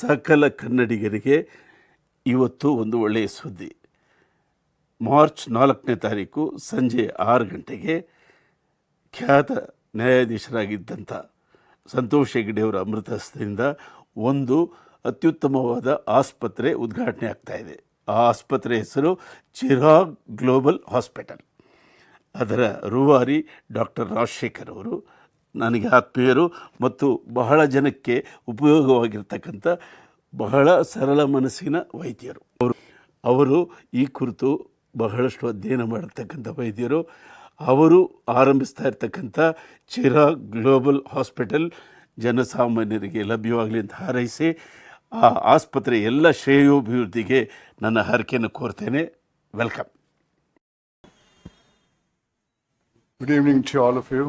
ಸಕಲ ಕನ್ನಡಿಗರಿಗೆ ಇವತ್ತು ಒಂದು ಒಳ್ಳೆಯ ಸುದ್ದಿ. ಮಾರ್ಚ್ 4ನೇ ತಾರೀಕು ಸಂಜೆ 6 ಗಂಟೆಗೆ ಖ್ಯಾತ ನ್ಯಾಯಾಧೀಶರಾಗಿದ್ದಂಥ ಸಂತೋಷ್ ಹೆಗ್ಡೆಯವರ ಅಮೃತಹಸ್ತದಿಂದ ಒಂದು ಅತ್ಯುತ್ತಮವಾದ ಆಸ್ಪತ್ರೆ ಉದ್ಘಾಟನೆ ಆಗ್ತಾಯಿದೆ. ಆ ಆಸ್ಪತ್ರೆ ಹೆಸರು ಚಿರಾಗ್ ಗ್ಲೋಬಲ್ ಹಾಸ್ಪಿಟಲ್. ಅದರ ರೂವಾರಿ ಡಾಕ್ಟರ್ ರಾಜಶೇಖರ್ ಅವರು ನನಗೆ ಆತ್ಮೀಯರು ಮತ್ತು ಬಹಳ ಜನಕ್ಕೆ ಉಪಯೋಗವಾಗಿರ್ತಕ್ಕಂಥ ಬಹಳ ಸರಳ ಮನಸ್ಸಿನ ವೈದ್ಯರು. ಅವರು ಈ ಕುರಿತು ಬಹಳಷ್ಟು ಅಧ್ಯಯನ ಮಾಡಿರ್ತಕ್ಕಂಥ ವೈದ್ಯರು. ಅವರು ಆರಂಭಿಸ್ತಾ ಇರ್ತಕ್ಕಂಥ ಚಿರಾಗ್ ಗ್ಲೋಬಲ್ ಹಾಸ್ಪಿಟಲ್ ಜನಸಾಮಾನ್ಯರಿಗೆ ಲಭ್ಯವಾಗಲಿ ಅಂತ ಹಾರೈಸಿ ಆ ಆಸ್ಪತ್ರೆ ಎಲ್ಲ ಶ್ರೇಯೋಭಿವೃದ್ಧಿಗೆ ನನ್ನ ಹರಕೆಯನ್ನು ಕೋರ್ತೇನೆ. Welcome. Good evening to all of you.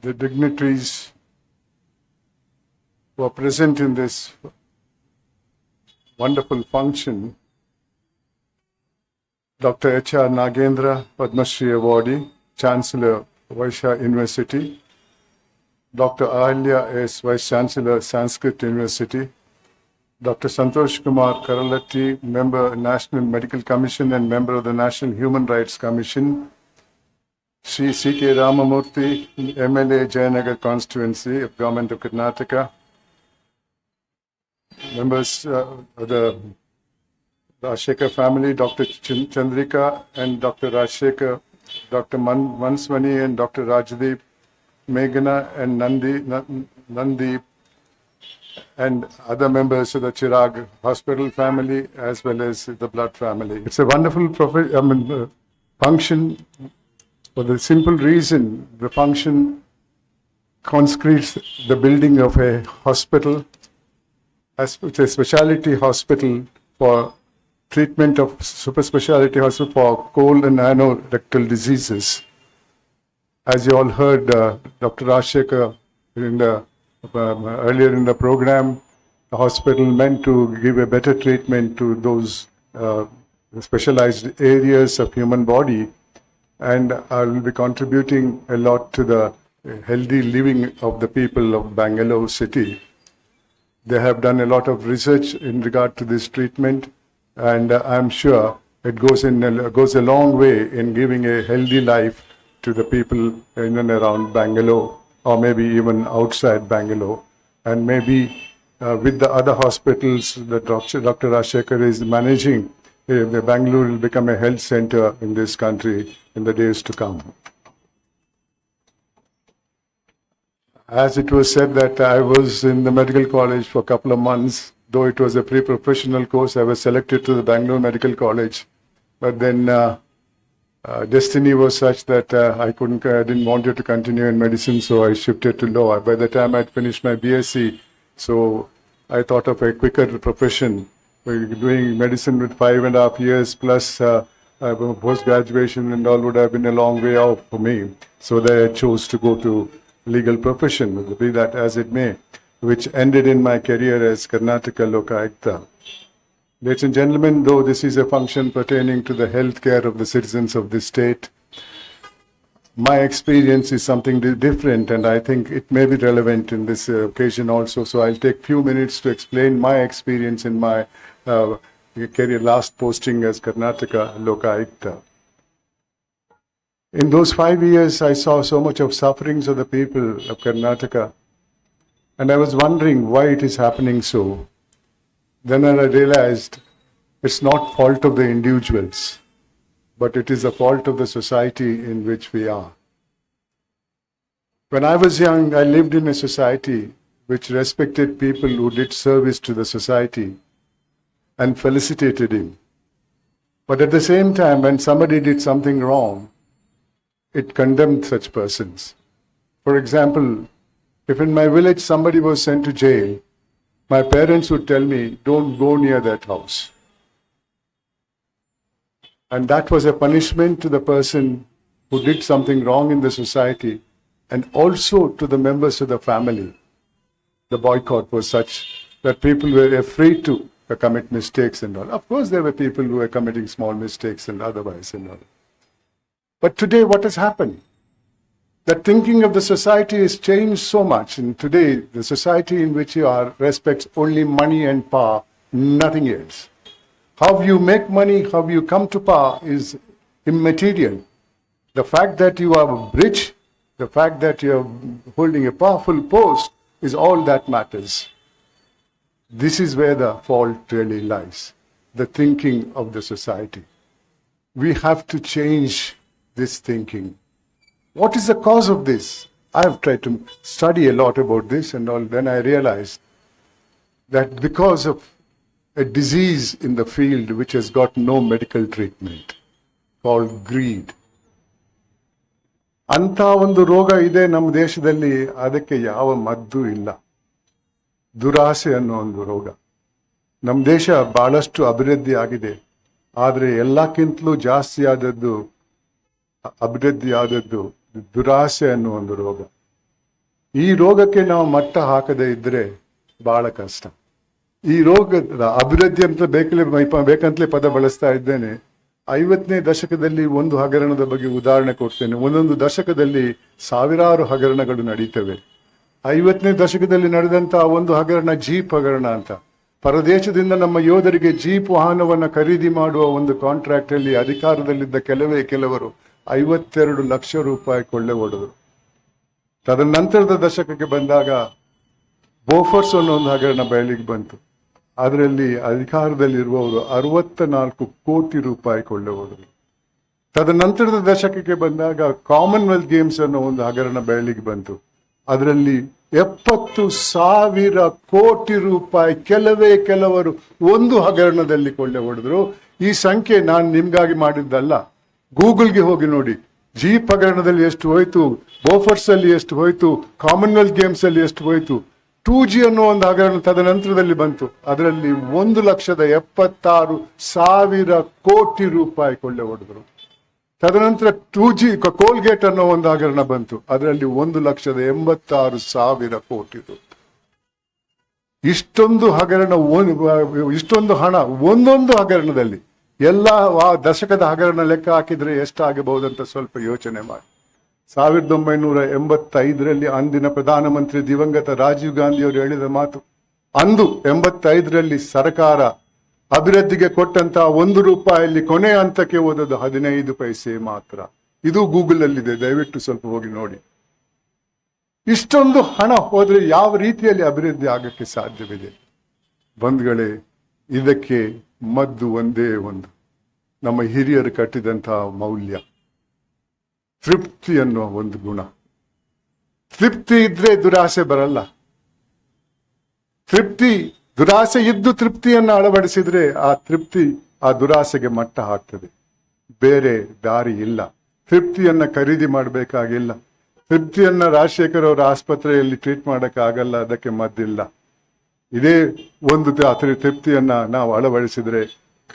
The dignitaries who are present in this wonderful function, Dr. H.R. Nagendra, Padma Shri Awardee, Chancellor, Vaishya University, Dr. Ahalya S., Vice Chancellor, Sanskrit University, Dr. Santosh Kumar Karalatti, Member, National Medical Commission and Member of the National Human Rights Commission, Shri C.K.Ramamurthy, MLA, Jayanagar Constituency of Government of Karnataka, members of the Rajasekhar family, Dr. Chandrika and Dr. Rajasekhar, Dr. Manswani and Dr. Rajdeep, Meghana and Nandeep, and other members of the Chirag hospital family as well as the blood family. It's a wonderful function for the simple reason the function consecrates the building of a hospital as a specialty hospital for treatment of super specialty hospital for Colo-Ano-Rectal diseases. As you all heard, Dr. Rajasekhar earlier in the program, the hospital meant to give a better treatment to those specialized areas of human body, and I will be contributing a lot to the healthy living of the people of Bangalore city. They have done a lot of research in regard to this treatment, and I'm sure it goes a long way in giving a healthy life to the people in and around Bangalore, or maybe even outside Bangalore, and maybe with the other hospitals that Dr. Rajasekhar is managing, the Bangalore will become a health center in this country in the days to come. As it was said that I was in the medical college for a couple of months, though it was a pre-professional course, I was selected to the Bangalore Medical College, but then destiny was such that I didn't want to continue in medicine, so I shifted to law. By the time I'd finished my BSc, so I thought of a quicker profession, doing medicine with 5.5 years plus post-graduation and all would have been a long way off for me. So that I chose to go to legal profession, be that as it may, which ended in my career as Karnataka Lokayukta. Ladies and gentlemen, though this is a function pertaining to the health care of the citizens of this state, my experience is something different, and I think it may be relevant in this occasion also. So I'll take few minutes to explain my experience in my career last posting as Karnataka Lokayukta. In those 5 years, I saw so much of sufferings of the people of Karnataka, and I was wondering why it is happening so. Then I realized it's not fault of the individuals, but it is a fault of the society in which we are. When I was young, I lived in a society which respected people who did service to the society and felicitated him. But at the same time, when somebody did something wrong, it condemned such persons. For example, if in my village somebody was sent to jail, my parents would tell me, don't go near that house. And that was a punishment to the person who did something wrong in the society, and also to the members of the family. The boycott was such that people were afraid to commit mistakes and all. Of course, there were people who were committing small mistakes and otherwise and all. But today, what has happened? The thinking of the society has changed so much. And today, the society in which you are respects only money and power, nothing else. How you make money, how you come to power is immaterial. The fact that you are rich, the fact that you are holding a powerful post is all that matters. This is where the fault really lies, the thinking of the society. We have to change this thinking. What is the cause of this? I have tried to study a lot about this and all. Then I realized that because of a disease in the field which has got no medical treatment, called greed. ಅಂತ ಒಂದು ರೋಗ ಇದೆ ನಮ್ಮ ದೇಶದಲ್ಲಿ, ಅದಕ್ಕೆ ಯಾವ ಮದ್ದು ಇಲ್ಲ. ದುರಾಸೆ ಅನ್ನೋ ಒಂದು ರೋಗ. ನಮ್ಮ ದೇಶ ಬಹಳಷ್ಟು ಅಭಿವೃದ್ಧಿ ಆಗಿದೆ, ಆದರೆ ಎಲ್ಲಕ್ಕಿಂತಲೂ ಜಾಸ್ತಿ ಅಭಿವೃದ್ಧಿ ಆದದ್ದು ದುರಾಸೆ ಅನ್ನೋ ಒಂದು ರೋಗ. ಈ ರೋಗಕ್ಕೆ ನಾವು ಮಟ್ಟ ಹಾಕದೇ ಇದ್ರೆ ಬಹಳ ಕಷ್ಟ. ಈ ರೋಗದ ಅಭಿವೃದ್ಧಿ ಅಂತ ಬೇಕಂತಲೇ ಪದ ಬಳಸ್ತಾ ಇದ್ದೇನೆ. 50ನೇ ದಶಕದಲ್ಲಿ ಒಂದು ಹಗರಣದ ಬಗ್ಗೆ ಉದಾಹರಣೆ ಕೊಡ್ತೇನೆ. ಒಂದೊಂದು ದಶಕದಲ್ಲಿ ಸಾವಿರಾರು ಹಗರಣಗಳು ನಡೀತವೆ. 50ನೇ ದಶಕದಲ್ಲಿ ನಡೆದಂತಹ ಒಂದು ಹಗರಣ ಜೀಪ್ ಹಗರಣ ಅಂತ. ಪರದೇಶದಿಂದ ನಮ್ಮ ಯೋಧರಿಗೆ ಜೀಪ್ ವಾಹನವನ್ನ ಖರೀದಿ ಮಾಡುವ ಒಂದು ಕಾಂಟ್ರಾಕ್ಟ್ ಅಲ್ಲಿ ಅಧಿಕಾರದಲ್ಲಿದ್ದ ಕೆಲವರು 52 ಲಕ್ಷ ರೂಪಾಯಿ ಕೊಳ್ಳೆ ಹೊಡೆದರು. ತದನಂತರದ ದಶಕಕ್ಕೆ ಬಂದಾಗ ಬೋಫರ್ಸ್ ಅನ್ನೋ ಒಂದು ಹಗರಣ ಬಯಲಿಗೆ ಬಂತು. ಅದರಲ್ಲಿ ಅಧಿಕಾರದಲ್ಲಿರುವವರು 64 ಕೋಟಿ ರೂಪಾಯಿ ಕೊಳ್ಳೆ ಹೊಡೆದರು. ತದನಂತರದ ದಶಕಕ್ಕೆ ಬಂದಾಗ ಕಾಮನ್ವೆಲ್ತ್ ಗೇಮ್ಸ್ ಅನ್ನೋ ಒಂದು ಹಗರಣ ಬಯಲಿಗೆ ಬಂತು. ಅದರಲ್ಲಿ 70,000 ಕೋಟಿ ರೂಪಾಯಿ ಕೆಲವರು ಒಂದು ಹಗರಣದಲ್ಲಿ ಕೊಳ್ಳೆ ಹೊಡೆದ್ರು. ಈ ಸಂಖ್ಯೆ ನಾನು ನಿಮ್ಗಾಗಿ ಮಾಡಿದ್ದಲ್ಲ, ಗೂಗಲ್ಗೆ ಹೋಗಿ ನೋಡಿ. ಜೀಪ್ ಹಗರಣದಲ್ಲಿ ಎಷ್ಟು ಹೋಯ್ತು, ಬೋಫರ್ಸ್ ಅಲ್ಲಿ ಎಷ್ಟು ಹೋಯ್ತು, ಕಾಮನ್ವೆಲ್ತ್ ಗೇಮ್ಸ್ ಅಲ್ಲಿ ಎಷ್ಟು ಹೋಯ್ತು. 2G ಅನ್ನೋ ಒಂದು ಹಗರಣ ತದನಂತರದಲ್ಲಿ ಬಂತು. ಅದರಲ್ಲಿ 1,76,000 ಕೋಟಿ ರೂಪಾಯಿ ಕೊಳ್ಳೆ ಹೊಡೆದ್ರು. ತದನಂತರ 2G ಕೋಲ್ಗೇಟ್ ಅನ್ನೋ ಒಂದು ಹಗರಣ ಬಂತು. ಅದರಲ್ಲಿ 1,86,000 ಕೋಟಿ ರೂಪಾಯಿ. ಇಷ್ಟೊಂದು ಹಗರಣ, ಇಷ್ಟೊಂದು ಹಣ ಒಂದೊಂದು ಹಗರಣದಲ್ಲಿ. ಎಲ್ಲ ದಶಕದ ಹಗರಣ ಲೆಕ್ಕ ಹಾಕಿದ್ರೆ ಎಷ್ಟಾಗಬಹುದಂತ ಸ್ವಲ್ಪ ಯೋಚನೆ ಮಾಡಿ. 1985ರಲ್ಲಿ ಅಂದಿನ ಪ್ರಧಾನಮಂತ್ರಿ ದಿವಂಗತ ರಾಜೀವ್ ಗಾಂಧಿ ಅವರು ಹೇಳಿದ ಮಾತು. ಅಂದು 85ರಲ್ಲಿ ಸರ್ಕಾರ ಅಭಿವೃದ್ಧಿಗೆ ಕೊಟ್ಟಂತಹ ₹1 ಕೊನೆ ಹಂತಕ್ಕೆ ಓದೋದು 15 ಪೈಸೆ ಮಾತ್ರ. ಇದು ಗೂಗಲ್ ಅಲ್ಲಿದೆ, ದಯವಿಟ್ಟು ಸ್ವಲ್ಪ ಹೋಗಿ ನೋಡಿ. ಇಷ್ಟೊಂದು ಹಣ ಹೋದ್ರೆ ಯಾವ ರೀತಿಯಲ್ಲಿ ಅಭಿವೃದ್ಧಿ ಆಗಕ್ಕೆ ಸಾಧ್ಯವಿದೆ? ಬಂಧುಗಳೇ, ಇದಕ್ಕೆ ಮದ್ದು ಒಂದೇ ಒಂದು, ನಮ್ಮ ಹಿರಿಯರು ಕಟ್ಟಿದಂತಹ ಮೌಲ್ಯ, ತೃಪ್ತಿ ಅನ್ನುವ ಒಂದು ಗುಣ. ತೃಪ್ತಿ ಇದ್ರೆ ದುರಾಸೆ ಬರಲ್ಲ. ದುರಾಸೆ ಇದ್ದು ತೃಪ್ತಿಯನ್ನು ಅಳವಡಿಸಿದ್ರೆ ಆ ತೃಪ್ತಿ ಆ ದುರಾಸೆಗೆ ಮಟ್ಟ ಹಾಕ್ತದೆ. ಬೇರೆ ದಾರಿ ಇಲ್ಲ. ತೃಪ್ತಿಯನ್ನ ಖರೀದಿ ಮಾಡಬೇಕಾಗಿಲ್ಲ. ತೃಪ್ತಿಯನ್ನ ರಾಜಶೇಖರ್ ಅವರ ಆಸ್ಪತ್ರೆಯಲ್ಲಿ ಟ್ರೀಟ್ ಮಾಡಕ್ಕಾಗಲ್ಲ, ಅದಕ್ಕೆ ಮದ್ದಿಲ್ಲ. ಇದೇ ಒಂದು ತೃಪ್ತಿಯನ್ನ ನಾವು ಅಳವಡಿಸಿದ್ರೆ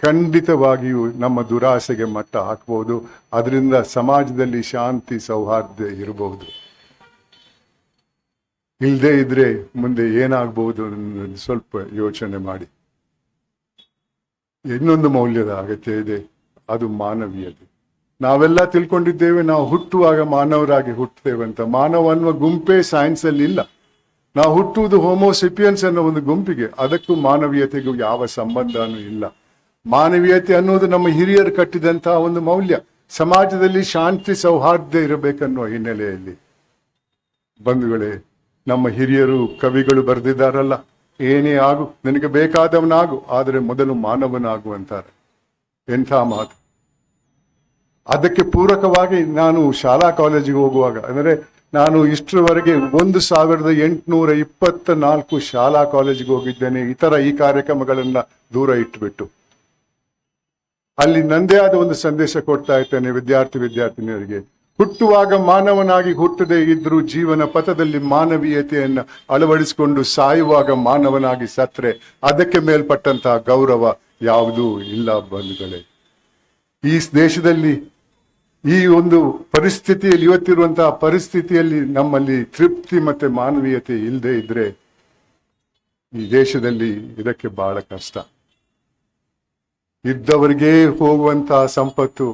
ಖಂಡಿತವಾಗಿಯೂ ನಮ್ಮ ದುರಾಸೆಗೆ ಮಟ್ಟ ಹಾಕಬಹುದು. ಅದರಿಂದ ಸಮಾಜದಲ್ಲಿ ಶಾಂತಿ ಸೌಹಾರ್ದ ಇರಬಹುದು. ಇಲ್ಲದೆ ಇದ್ರೆ ಮುಂದೆ ಏನಾಗಬಹುದು ಸ್ವಲ್ಪ ಯೋಚನೆ ಮಾಡಿ. ಇನ್ನೊಂದು ಮೌಲ್ಯದ ಅಗತ್ಯ ಇದೆ, ಅದು ಮಾನವೀಯತೆ. ನಾವೆಲ್ಲ ತಿಳ್ಕೊಂಡಿದ್ದೇವೆ ನಾವು ಹುಟ್ಟುವಾಗ ಮಾನವರಾಗಿ ಹುಟ್ಟುತ್ತೇವೆ ಅಂತ. ಮಾನವ ಅನ್ನುವ ಗುಂಪೇ ಸೈನ್ಸ್ ಅಲ್ಲಿ ಇಲ್ಲ. ನಾವು ಹುಟ್ಟುವುದು ಹೋಮೋಸಿಪಿಯನ್ಸ್ ಅನ್ನೋ ಒಂದು ಗುಂಪಿಗೆ. ಅದಕ್ಕೂ ಮಾನವೀಯತೆಗೂ ಯಾವ ಸಂಬಂಧನೂ ಇಲ್ಲ. ಮಾನವೀಯತೆ ಅನ್ನೋದು ನಮ್ಮ ಹಿರಿಯರು ಕಟ್ಟಿದಂತಹ ಒಂದು ಮೌಲ್ಯ. ಸಮಾಜದಲ್ಲಿ ಶಾಂತಿ ಸೌಹಾರ್ದ ಇರಬೇಕನ್ನುವ ಹಿನ್ನೆಲೆಯಲ್ಲಿ ಬಂಧುಗಳೇ, ನಮ್ಮ ಹಿರಿಯರು ಕವಿಗಳು ಬರೆದಿದ್ದಾರಲ್ಲ, ಏನೇ ಆಗು ನಿನಗೆ ಬೇಕಾದವನಾಗು, ಆದರೆ ಮೊದಲು ಮಾನವನಾಗು ಅಂತಾರೆ. ಎಂಥ ಮಾತು! ಅದಕ್ಕೆ ಪೂರಕವಾಗಿ ನಾನು ಶಾಲಾ ಕಾಲೇಜಿಗೆ ಹೋಗುವಾಗ, ಅಂದರೆ ನಾನು ಇಷ್ಟರವರೆಗೆ 1824 ಶಾಲಾ ಕಾಲೇಜಿಗೆ ಹೋಗಿದ್ದೇನೆ, ಈ ಕಾರ್ಯಕ್ರಮಗಳನ್ನ ದೂರ ಇಟ್ಟುಬಿಟ್ಟು. ಅಲ್ಲಿ ನಂದೇ ಆದ ಒಂದು ಸಂದೇಶ ಕೊಡ್ತಾ ಇರ್ತೇನೆ ವಿದ್ಯಾರ್ಥಿನಿಯರಿಗೆ. ಹುಟ್ಟುವಾಗ ಮಾನವನಾಗಿ ಹುಟ್ಟದೇ ಇದ್ರೂ ಜೀವನ ಪಥದಲ್ಲಿ ಮಾನವೀಯತೆಯನ್ನು ಅಳವಡಿಸಿಕೊಂಡು ಸಾಯುವಾಗ ಮಾನವನಾಗಿ ಸತ್ರೆ ಅದಕ್ಕೆ ಮೇಲ್ಪಟ್ಟಂತಹ ಗೌರವ ಯಾವುದೂ ಇಲ್ಲ ಬಂಧುಗಳೇ. ಈ ದೇಶದಲ್ಲಿ ಈ ಒಂದು ಪರಿಸ್ಥಿತಿಯಲ್ಲಿ, ಇವತ್ತಿರುವಂತಹ ಪರಿಸ್ಥಿತಿಯಲ್ಲಿ ನಮ್ಮಲ್ಲಿ ತೃಪ್ತಿ ಮತ್ತೆ ಮಾನವೀಯತೆ ಇಲ್ಲದೆ ಇದ್ರೆ ಈ ದೇಶದಲ್ಲಿ ಇದಕ್ಕೆ ಬಹಳ ಕಷ್ಟ. ಇದ್ದವರಿಗೆ ಹೋಗುವಂತಹ ಸಂಪತ್ತು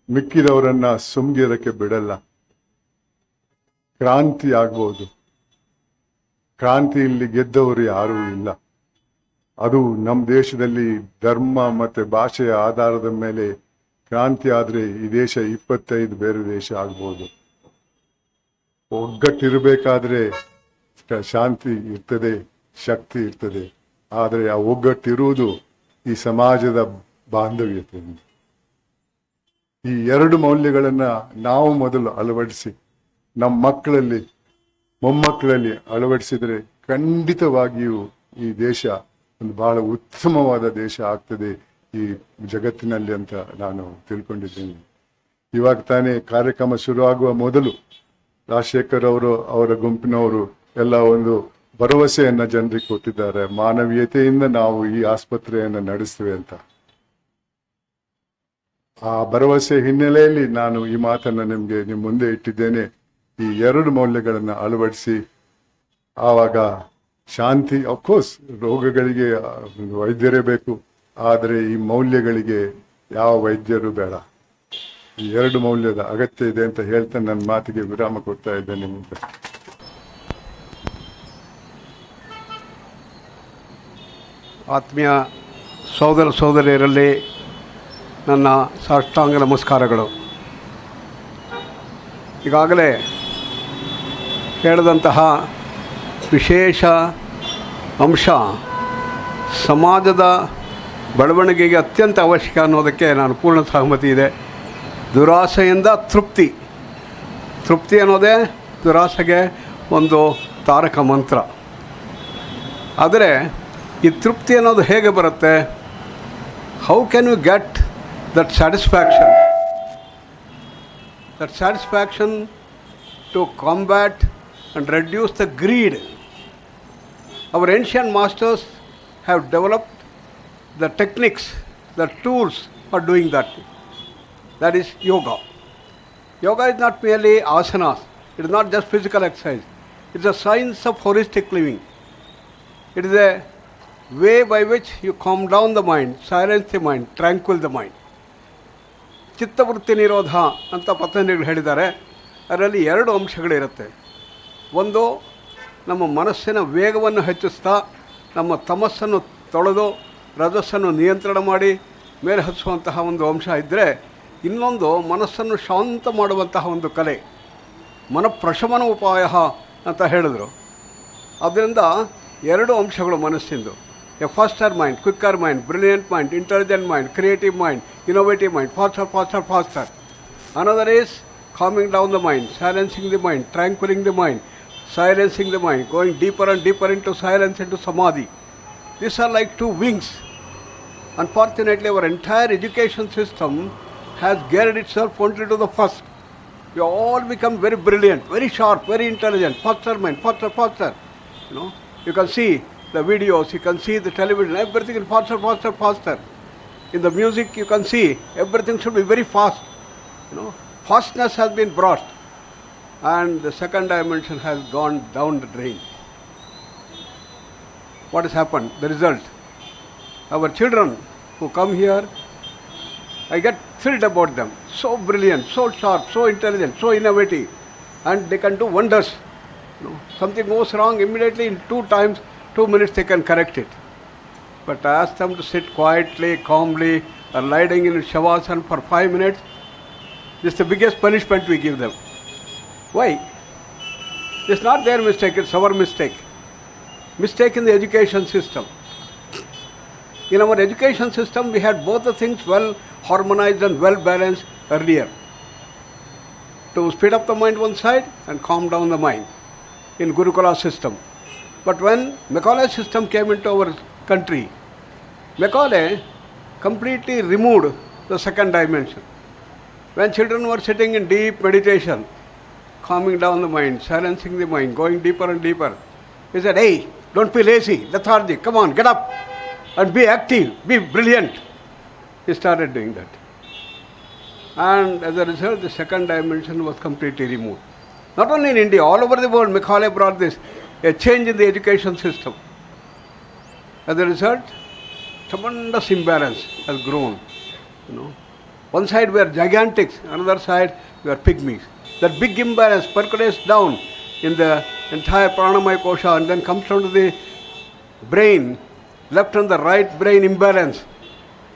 ಮಿಕ್ಕಿದವರನ್ನ ಸುಮ್ಗಿರಕ್ಕೆ ಬಿಡಲ್ಲ. ಕ್ರಾಂತಿ ಆಗ್ಬೋದು. ಕ್ರಾಂತಿಯಲ್ಲಿ ಗೆದ್ದವರು ಯಾರೂ ಇಲ್ಲ. ಅದು ನಮ್ಮ ದೇಶದಲ್ಲಿ ಧರ್ಮ ಮತ್ತು ಭಾಷೆಯ ಆಧಾರದ ಮೇಲೆ ಕ್ರಾಂತಿ ಆದರೆ ಈ ದೇಶ 25 ಬೇರೆ ದೇಶ ಆಗ್ಬೋದು. ಒಗ್ಗಟ್ಟಿರಬೇಕಾದ್ರೆ ಶಾಂತಿ ಇರ್ತದೆ, ಶಕ್ತಿ ಇರ್ತದೆ. ಆದರೆ ಆ ಒಗ್ಗಟ್ಟಿರುವುದು ಈ ಸಮಾಜದ ಬಾಂಧವ್ಯತೆಯಿಂದ. ಈ 2 ಮೌಲ್ಯಗಳನ್ನ ನಾವು ಮೊದಲು ಅಳವಡಿಸಿ ನಮ್ಮ ಮಕ್ಕಳಲ್ಲಿ, ಮೊಮ್ಮಕ್ಕಳಲ್ಲಿ ಅಳವಡಿಸಿದರೆ ಖಂಡಿತವಾಗಿಯೂ ಈ ದೇಶ ಒಂದು ಬಹಳ ಉತ್ತಮವಾದ ದೇಶ ಆಗ್ತದೆ ಈ ಜಗತ್ತಿನಲ್ಲಿ ಅಂತ ನಾನು ತಿಳ್ಕೊಂಡಿದ್ದೇನೆ. ಇವಾಗ ತಾನೇ ಕಾರ್ಯಕ್ರಮ ಶುರುವಾಗುವ ಮೊದಲು ರಾಜಶೇಖರ್ ಅವರು, ಅವರ ಗುಂಪಿನವರು ಎಲ್ಲ ಒಂದು ಭರವಸೆಯನ್ನ ಜನರಿಗೆ ಕೊಟ್ಟಿದ್ದಾರೆ. ಮಾನವೀಯತೆಯಿಂದ ನಾವು ಈ ಆಸ್ಪತ್ರೆಯನ್ನು ನಡೆಸ್ತೇವೆ ಅಂತ. ಆ ಭರವಸೆ ಹಿನ್ನೆಲೆಯಲ್ಲಿ ನಾನು ಈ ಮಾತನ್ನು ನಿಮ್ಮ ಮುಂದೆ ಇಟ್ಟಿದ್ದೇನೆ. ಈ 2 ಮೌಲ್ಯಗಳನ್ನು ಅಳವಡಿಸಿ ಆವಾಗ ಶಾಂತಿ. ಅಫ್ಕೋರ್ಸ್ ರೋಗಗಳಿಗೆ ವೈದ್ಯರೇ ಬೇಕು, ಆದರೆ ಈ ಮೌಲ್ಯಗಳಿಗೆ ಯಾವ ವೈದ್ಯರು ಬೇಡ. ಈ 2 ಮೌಲ್ಯದ ಅಗತ್ಯ ಇದೆ ಅಂತ ಹೇಳ್ತಾ ನನ್ನ ಮಾತಿಗೆ ವಿರಾಮ ಕೊಡ್ತಾ ಇದ್ದೇನೆ. ನಿಮಗೆ ಆತ್ಮೀಯ ಸೋದರ ಸೋದರಿಯರಲ್ಲಿ ನನ್ನ ಸಾಷ್ಟಾಂಗ ನಮಸ್ಕಾರಗಳು. ಈಗಾಗಲೇ ಹೇಳಿದಂತಹ ವಿಶೇಷ ಅಂಶ ಸಮಾಜದ ಬೆಳವಣಿಗೆಗೆ ಅತ್ಯಂತ ಅವಶ್ಯಕ ಅನ್ನೋದಕ್ಕೆ ನಾನು ಪೂರ್ಣ ಸಹಮತಿ ಇದೆ. ದುರಾಸೆಯಿಂದ ತೃಪ್ತಿ ಅನ್ನೋದೇ ದುರಾಸೆಗೆ ಒಂದು ತಾರಕ ಮಂತ್ರ. ಆದರೆ ಈ ತೃಪ್ತಿ ಅನ್ನೋದು ಹೇಗೆ ಬರುತ್ತೆ? How can you get that satisfaction to combat and reduce the greed? Our ancient masters have developed the techniques, the tools for doing that. That is yoga. Yoga is not merely asanas. It is not just physical exercise. It is a science of holistic living. It is a way by which you calm down the mind, silence the mind, tranquil the mind. ಚಿತ್ತವೃತ್ತಿ ನಿರೋಧ ಅಂತ ಪತಂಜಲಿಗಳು ಹೇಳಿದ್ದಾರೆ. ಅದರಲ್ಲಿ 2 ಅಂಶಗಳಿರುತ್ತೆ. ಒಂದು, ನಮ್ಮ ಮನಸ್ಸಿನ ವೇಗವನ್ನು ಹೆಚ್ಚಿಸ್ತಾ ನಮ್ಮ ತಮಸ್ಸನ್ನು ತೊಳೆದು ರಜಸ್ಸನ್ನು ನಿಯಂತ್ರಣ ಮಾಡಿ ಮೇಲೆ ಹಚ್ಚುವಂತಹ ಒಂದು ಅಂಶ ಇದ್ದರೆ, ಇನ್ನೊಂದು ಮನಸ್ಸನ್ನು ಶಾಂತ ಮಾಡುವಂತಹ ಒಂದು ಕಲೆ, ಮನಃಪ್ರಶಮನ ಉಪಾಯ ಅಂತ ಹೇಳಿದರು. ಆದ್ದರಿಂದ 2 ಅಂಶಗಳು ಮನಸ್ಸಿಂದು. A faster mind, quicker mind, brilliant mind, intelligent mind, creative mind, innovative mind, faster. Another is calming down the mind, silencing the mind, tranquilling the mind, silencing the mind, going deeper and deeper into silence, into samadhi. These are like 2 wings. Unfortunately, our entire education system has geared itself only to the first. We all become very brilliant, very sharp, very intelligent, faster mind, faster. You can see the videos, you can see the television, everything is faster. In the music, you can see everything should be very fast. Fastness has been brought, and the second dimension has gone down the drain. What has happened? The result, our children who come here, I get thrilled about them. So brilliant, so sharp, so intelligent, so innovative, and they can do wonders. Something goes wrong, immediately in 2 minutes they can correct it. But I ask them to sit quietly, calmly, or lying in shavasana for 5 minutes. This is the biggest punishment we give them. Why? It's not their mistake, it's our mistake. Mistake in the education system. In our education system, we had both the things well harmonized and well balanced earlier. To speed up the mind one side and calm down the mind in Gurukula system. But when Macaulay's system came into our country, Macaulay completely removed the second dimension. When children were sitting in deep meditation, calming down the mind, silencing the mind, going deeper and deeper, he said, hey, don't be lazy, lethargic, come on, get up and be active, be brilliant. He started doing that. And as a result, the second dimension was completely removed. Not only in India, all over the world, Macaulay brought this, a change in the education system. As a result, tremendous imbalance has grown. One side we are gigantics, another side we are pygmies. that big imbalance percolates down in the entire pranamaya kosha and then comes down to the brain, left and the right brain imbalance,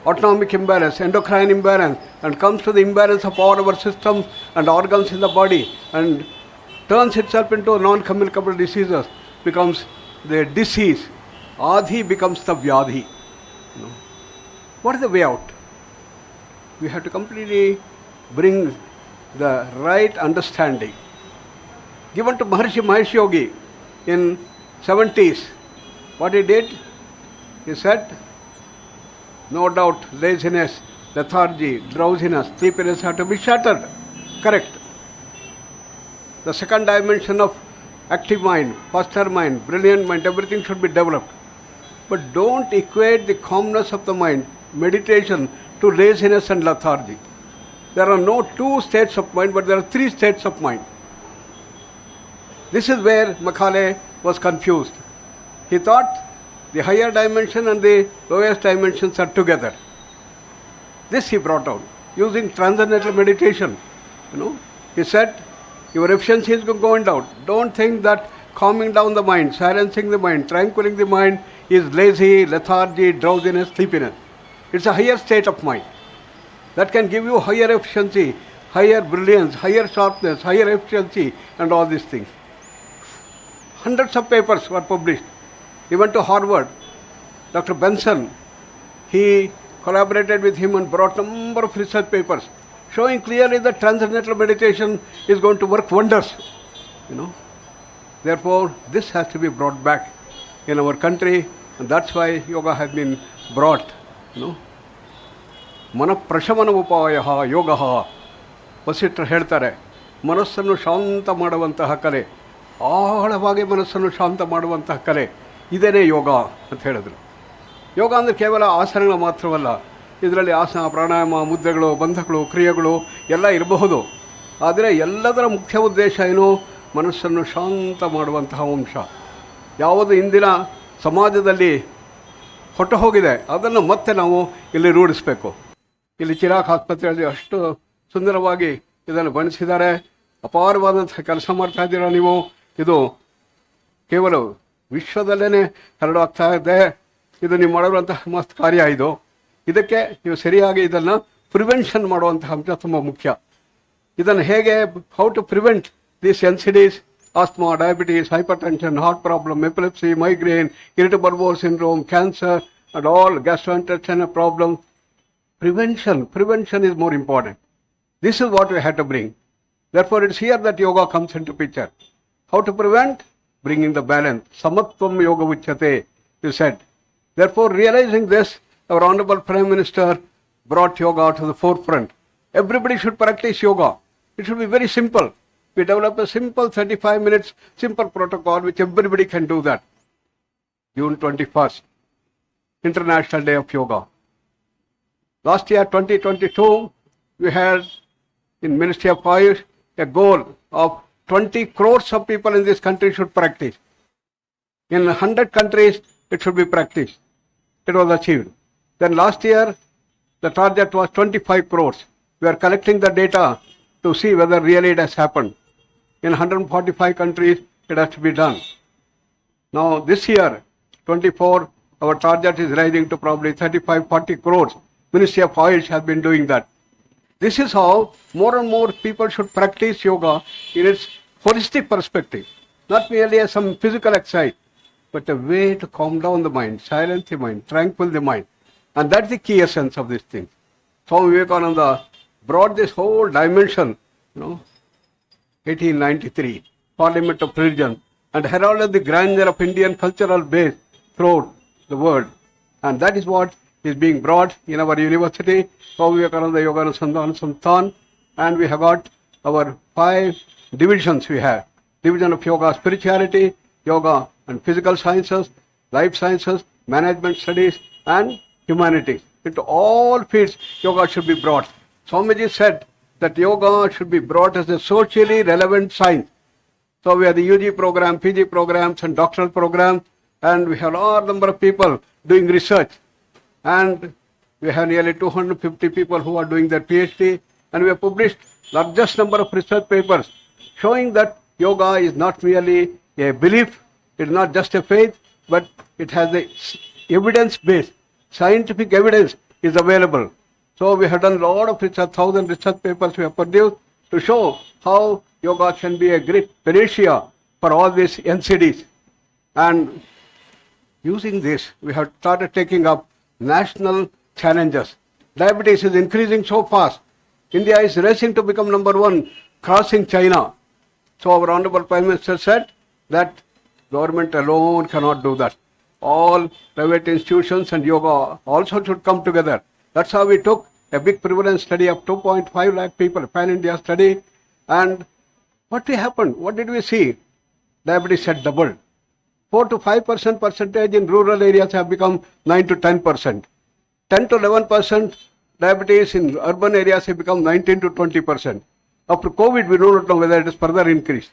autonomic imbalance, endocrine imbalance, and comes to the imbalance of all our systems and organs in the body and turns itself into non-communicable diseases, becomes the disease. Adhi becomes the vyadhi. What is the way out? We have to completely bring the right understanding. Given to Maharishi Mahesh Yogi in 70s, what he did, he said, no doubt laziness, lethargy, drowsiness, sleepiness have to be shattered. Correct. The second dimension of active mind, faster mind, brilliant mind, everything should be developed. But don't equate the calmness of the mind, meditation, to laziness and lethargy. There are no two states of mind, but there are three states of mind. This is where Macaulay was confused. He thought the higher dimension and the lowest dimensions are together. This he brought out using transcendental meditation. He said, your efficiency is going down. Don't think that calming down the mind, silencing the mind, tranquilizing the mind is lazy, lethargy, drowsiness, sleepiness. It's a higher state of mind that can give you higher efficiency, higher brilliance, higher sharpness, higher efficiency, and all these things. Hundreds of papers were published. He went to Harvard. Dr. Benson, he collaborated with him and brought a number of research papers showing clearly that transcendental meditation is going to work wonders. Therefore, this has to be brought back in our country, and that's why yoga has been brought. Mana prashamana upayaha yogaha. ವಸಿಷ್ಠರು ಹೇಳ್ತಾರೆ, ಮನಸ್ಸನ್ನು ಶಾಂತ ಮಾಡುವಂತಹ ಕಲೆ, ಆಳವಾಗಿ ಮನಸ್ಸನ್ನು ಶಾಂತ ಮಾಡುವಂತಹ ಕಲೆ, ಇದೇನೇ ಯೋಗ ಅಂತ ಹೇಳಿದ್ರು. ಯೋಗ ಅಂದರೆ ಕೇವಲ ಆಸನಗಳು ಮಾತ್ರವಲ್ಲ. ಇದರಲ್ಲಿ ಆಸನ, ಪ್ರಾಣಾಯಾಮ, ಮುದ್ರೆಗಳು, ಬಂಧಗಳು, ಕ್ರಿಯೆಗಳು ಎಲ್ಲ ಇರಬಹುದು. ಆದರೆ ಎಲ್ಲದರ ಮುಖ್ಯ ಉದ್ದೇಶ ಏನು? ಮನಸ್ಸನ್ನು ಶಾಂತ ಮಾಡುವಂತಹ ಅಂಶ. ಯಾವುದು ಇಂದಿನ ಸಮಾಜದಲ್ಲಿ ಹೊಟ್ಟು ಹೋಗಿದೆ ಅದನ್ನು ಮತ್ತೆ ನಾವು ಇಲ್ಲಿ ರೂಢಿಸಬೇಕು. ಇಲ್ಲಿ ಚಿರಾಗ್ ಆಸ್ಪತ್ರೆಯಲ್ಲಿ ಅಷ್ಟು ಸುಂದರವಾಗಿ ಇದನ್ನು ಬಣಿಸಿದ್ದಾರೆ. ಅಪಾರವಾದಂತಹ ಕೆಲಸ ಮಾಡ್ತಾ ಇದ್ದೀರಾ ನೀವು. ಇದು ಕೇವಲ ವಿಶ್ವದಲ್ಲೇ ಹರಡಾಗ್ತಾ ಇದೆ. ಇದು ನೀವು ಮಾಡಿರುವಂತಹ ಮಸ್ತ್ ಕಾರ್ಯ. ಇದಕ್ಕೆ ನೀವು ಸರಿಯಾಗಿ ಇದನ್ನು ಪ್ರಿವೆನ್ಷನ್ ಮಾಡುವಂತಹ ಅಂಶ ತುಂಬ ಮುಖ್ಯ. ಇದನ್ನು ಹೇಗೆ, how to prevent these NCDs, asthma, diabetes, hypertension, heart problem, epilepsy, migraine, irritable bowel syndrome, cancer and all gastrointestinal problems. Prevention is more important. This is what we have to bring. Therefore, it's here that yoga comes into picture. How to prevent? Bringing the balance. Samatvam yoga uchyate, you said. Therefore, realizing this, our Honorable Prime Minister brought yoga to the forefront. Everybody should practice yoga. It should be very simple. We develop a simple 35 minutes, simple protocol which everybody can do that. June 21st, International Day of Yoga. Last year, 2022, we had in Ministry of Ayush a goal of 20 crores of people in this country should practice. In 100 countries, it should be practiced. It was achieved. Then last year, the target was 25 crores. We are collecting the data to see whether really it has happened. In 145 countries, it has to be done. Now, this year, 24, our target is rising to probably 35-40 crores. Ministry of Ayush has been doing that. This is how more and more people should practice yoga in its holistic perspective. Not merely as some physical exercise, but a way to calm down the mind, silence the mind, tranquil the mind. And that's the key essence of this thing. Swami Vivekananda brought this whole dimension, 1893, Parliament of Religion, and heralded the grandeur of Indian cultural base throughout the world. And that is what is being brought in our university, Swami Vivekananda Yoga Anusandhana Samsthan, and we have got our 5 divisions we have. Division of Yoga Spirituality, Yoga and Physical Sciences, Life Sciences, Management Studies, and Humanities. Into all fields, yoga should be brought. Swamiji said that yoga should be brought as a socially relevant science. So we have the UG program, PG programs, and doctoral programs, and we have a large number of people doing research. And we have nearly 250 people who are doing their PhD, and we have published largest number of research papers showing that yoga is not merely a belief, it is not just a faith, but it has a evidence base. Scientific evidence is available. So we have done a lot of research, 1,000 research papers we have produced to show how yoga can be a great panacea for all these NCDs. And using this, we have started taking up national challenges. Diabetes is increasing so fast. India is racing to become number one, crossing China. So our Honorable Prime Minister said that government alone cannot do that. All private institutions and yoga also should come together. That's how we took a big prevalence study of 2.5 lakh people, pan-India study. And what happened? What did we see? Diabetes had doubled. 4 to 5% percentage in rural areas have become 9 to 10%. 10 to 11% diabetes in urban areas have become 19 to 20%. After COVID, we do not know whether it is further increased.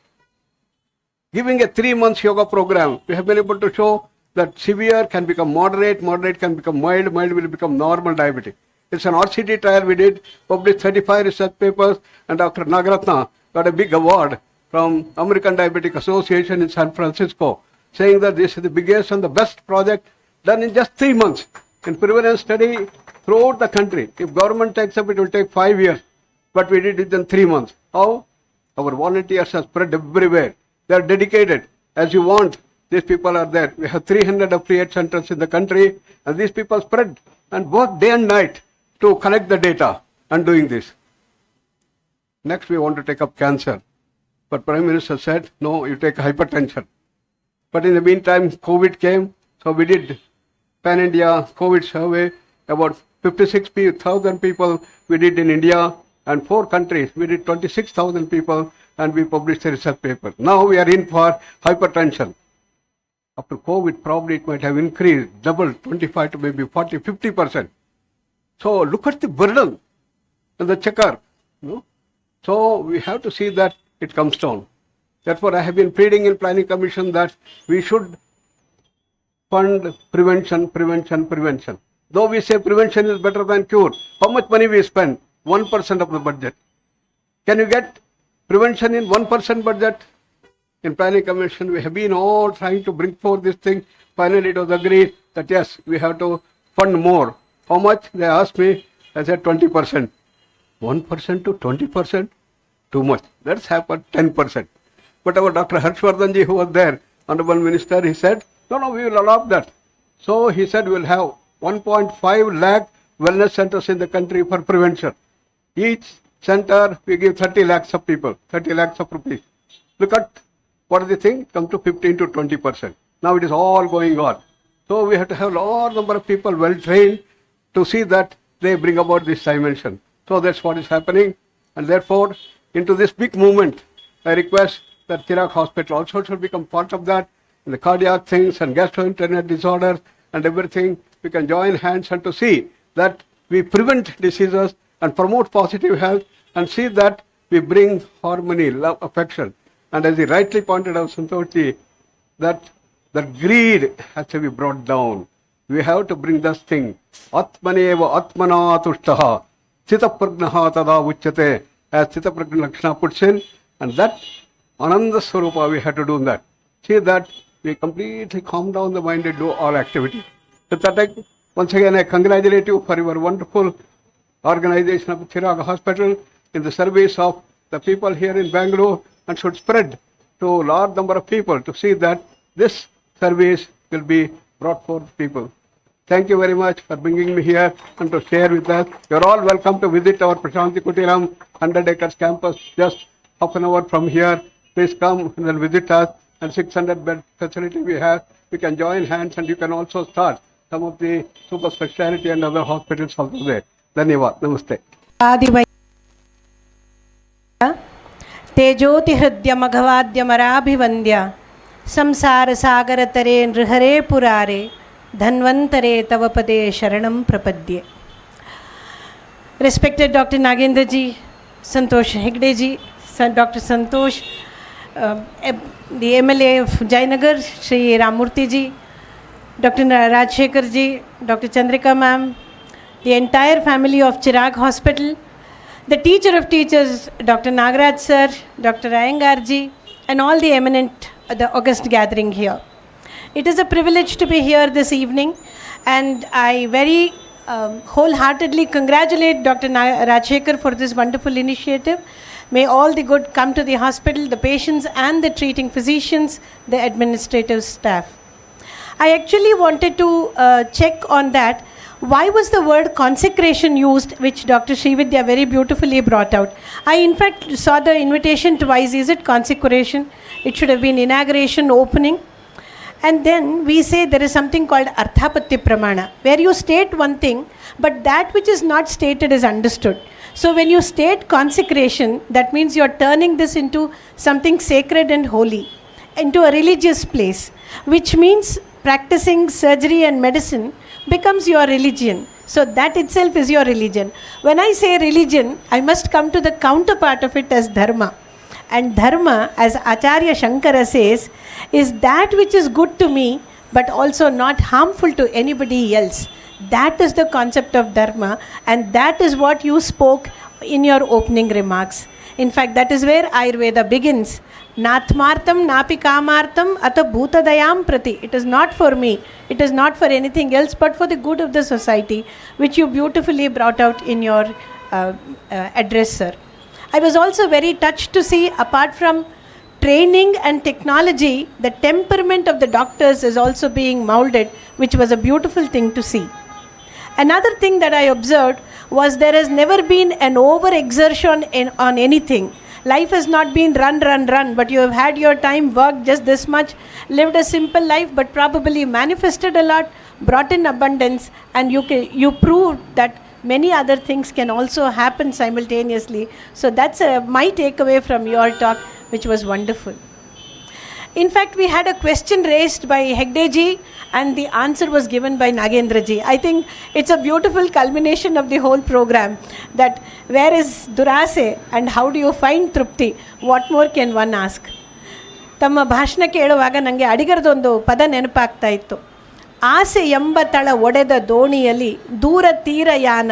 Giving a 3 months yoga program, we have been able to show that severe can become moderate, moderate can become mild, mild will become normal diabetes. It's an RCT trial we did, published 35 research papers, and Dr. Nagendra got a big award from American Diabetic Association in San Francisco, saying that this is the biggest and the best project done in just 3 months. In prevalence study throughout the country. If government takes up, it will take 5 years. But we did it in 3 months. How? Our volunteers are spread everywhere. They are dedicated. As you want, these people are there. We have 300 affiliate centers in the country, and these people spread and work day and night to collect the data and doing this. Next, we want to take up cancer. But Prime Minister said, no, you take hypertension. But in the meantime, COVID came, so we did pan-India COVID survey. About 56,000 people we did in India, and 4 countries. We did 26,000 people, and we published a research paper. Now we are in for hypertension. After COVID, probably it might have increased, doubled, 25 to maybe 40, 50%. So look at the burden and the checker. No? So we have to see that it comes down. Therefore, I have been pleading in Planning Commission that we should fund prevention, prevention, prevention. Though we say prevention is better than cure, how much money we spend? 1% of the budget. Can you get prevention in 1% budget? In Planning Commission, we have been all trying to bring forth this thing. Finally, it was agreed that yes, we have to fund more. How much? They asked me. I said 20%. 1% to 20%? Too much. Let's have 10%. But our Dr. Harshvardhanji, who was there, Honorable Minister, he said, no, we will adopt that. So he said we will have 1.5 lakh wellness centers in the country for prevention. Each center, we give 30 lakhs of people, 30 lakhs of rupees. Look at what is the thing? Come to 15 to 20%. Now it is all going on. So we have to have a large number of people well trained to see that they bring about this dimension. So that's what is happening. And therefore, into this big movement, I request that Chirag Hospital also should become part of that. In the cardiac things and gastrointestinal disorders and everything, we can join hands and to see that we prevent diseases and promote positive health and see that we bring harmony, love, affection. And as he rightly pointed out, Santoshi, that the greed has to be brought down. We have to bring this thing. Atmaneva atmana tushtaha Chitapragnaha tada uchyate, as Chitapragna Lakshana puts in. And that Ananda Swarupa, we have to do that. See that we completely calm down the mind and do all activities. So once again, I congratulate you for your wonderful organization of Chirag Hospital in the service of the people here in Bangalore, and should spread to a large number of people to see that this service will be brought forth to people. Thank you very much for bringing me here and to share with us. You're all welcome to visit our Prashanti Kutiram 100 acres campus just half an hour from here. Please come and then visit us. And 600 bed facility we have. We can join hands and you can also start some of the super specialty and other hospitals also there. Dhanyavad. Namaste. तेजोति हृद्य मघवाद्य मराभिवन्द्य संसार सागर तरे नृहरे पुरारे धन्वन्तरे तव पदे शरणं प्रपद्ये. Respected Dr. Nagendra ji, Santosh Hegde ji, Dr. Santosh, the MLA of Jayanagar, Shri Ramamurthy ji, Dr. Rajasekhar ji, Dr. Chandrika ma'am, the entire family of Chirag Hospital, the teacher of teachers, Dr. Nagaraj sir, Dr. Iyengar and all the eminent, the august gathering here. It is a privilege to be here this evening, and I very wholeheartedly congratulate Dr. Rajasekhar for this wonderful initiative. May all the good come to the hospital, the patients and the treating physicians, the administrative staff. I actually wanted to check on that. Why was the word consecration used, which Dr. Srividya very beautifully brought out? I in fact saw the invitation twice. Is it consecration? It should have been inauguration, opening. And then we say there is something called Arthapatti Pramana, where you state one thing, but that which is not stated is understood. So when you state consecration, that means you are turning this into something sacred and holy, into a religious place, which means practicing surgery and medicine becomes your religion. So that itself is your religion. When I say religion, I must come to the counterpart of it as Dharma. And Dharma, as Acharya Shankara says, is that which is good to me, but also not harmful to anybody else. That is the concept of Dharma, and that is what you spoke in your opening remarks. In fact, that is where Ayurveda begins. Natmartam napi kamartam ata bhutadayam prati. It is not for me, it is not for anything else, but for the good of the society, which you beautifully brought out in your address, sir. I was also very touched to see, apart from training and technology, the temperament of the doctors is also being molded, which was a beautiful thing to see. Another thing that I observed was there has never been an overexertion on anything. Life has not been run, but you have had your time, worked just this much, lived a simple life, but probably manifested a lot, brought in abundance, and you proved that many other things can also happen simultaneously. So that's my takeaway from your talk, which was wonderful. In fact, we had a question raised by Hegde ji, and the answer was given by Nagendra ji. I think it's a beautiful culmination of the whole program, that where is Durase and how do you find Trupti? What more can one ask? ತಮ್ಮ ಭಾಷಣ ಕೇಳುವಾಗ ನನಗೆ ಅಡಿಗರದೊಂದು ಪದ ನೆನಪಾಗ್ತಾ ಇತ್ತು. ಆಸೆ ಎಂಬ ತಳ ಒಡೆದ ದೋಣಿಯಲ್ಲಿ ದೂರ ತೀರ ಯಾನ,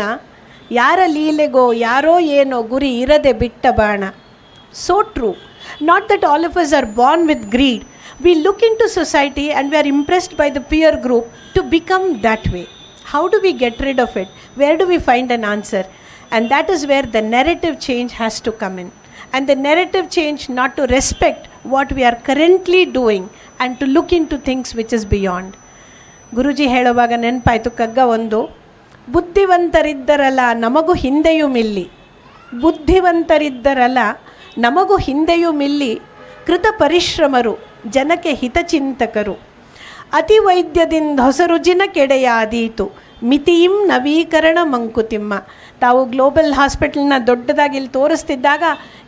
ಯಾರ ಲೀಲೆಗೋ ಯಾರೋ ಏನೋ ಗುರಿ ಇರದೆ ಬಿಟ್ಟ ಬಾಣ. So true. Not that all of us are born with greed. We look into society and we are impressed by the peer group to become that way. How do we get rid of it? Where do we find an answer? And that is where the narrative change has to come in. And the narrative change not to respect what we are currently doing and to look into things which is beyond. ಗುರುಜಿ ಹೇಳುವಾಗ ನೆನಪಾಯಿತು ಕಗ್ಗ ಒಂದು, ಬುದ್ಧಿವಂತರಿದ್ದರಲ್ಲ ನಮಗೂ ಹಿಂದೆಯೂ milli, ಬುದ್ಧಿವಂತರಿದ್ದರಲ್ಲ ನಮಗೂ ಹಿಂದೆಯೂ milli, ಕೃತ ಪರಿಶ್ರಮರು ಜನಕ್ಕೆ ಹಿತಚಿಂತಕರು, ಅತಿ ವೈದ್ಯದಿಂದ ಹೊಸ ರುಜಿನ ಕೆಡೆಯಾದೀತು, ಮಿತಿಯಿಂ ನವೀಕರಣ ಮಂಕುತಿಮ್ಮ. ತಾವು ಗ್ಲೋಬಲ್ ಹಾಸ್ಪಿಟಲ್ನ ದೊಡ್ಡದಾಗಿ ಇಲ್ಲಿ ತೋರಿಸ್ತಿದ್ದಾಗ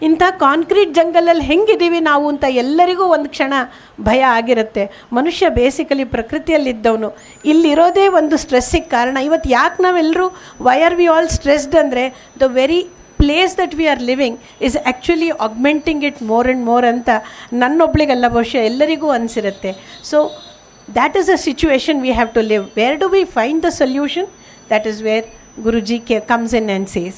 ಇಂಥ ಕಾಂಕ್ರೀಟ್ ಜಂಗಲಲ್ಲಿ ಹೆಂಗಿದ್ದೀವಿ ನಾವು ಅಂತ ಎಲ್ಲರಿಗೂ ಒಂದು ಕ್ಷಣ ಭಯ ಆಗಿರುತ್ತೆ. ಮನುಷ್ಯ ಬೇಸಿಕಲಿ ಪ್ರಕೃತಿಯಲ್ಲಿದ್ದವನು, ಇಲ್ಲಿರೋದೇ ಒಂದು ಸ್ಟ್ರೆಸ್ಸಿಗೆ ಕಾರಣ. ಇವತ್ತು ಯಾಕೆ ನಾವೆಲ್ಲರೂ why are we all stressed ಅಂದರೆ the very place that we are living is actually augmenting it more and more ಅಂತ ನನ್ನೊಬ್ಳಿಗಲ್ಲ ಬಹುಶಃ ಎಲ್ಲರಿಗೂ ಅನಿಸಿರುತ್ತೆ. So that is a situation we have to live. Where do we find the solution? That is where Guruji comes in and says.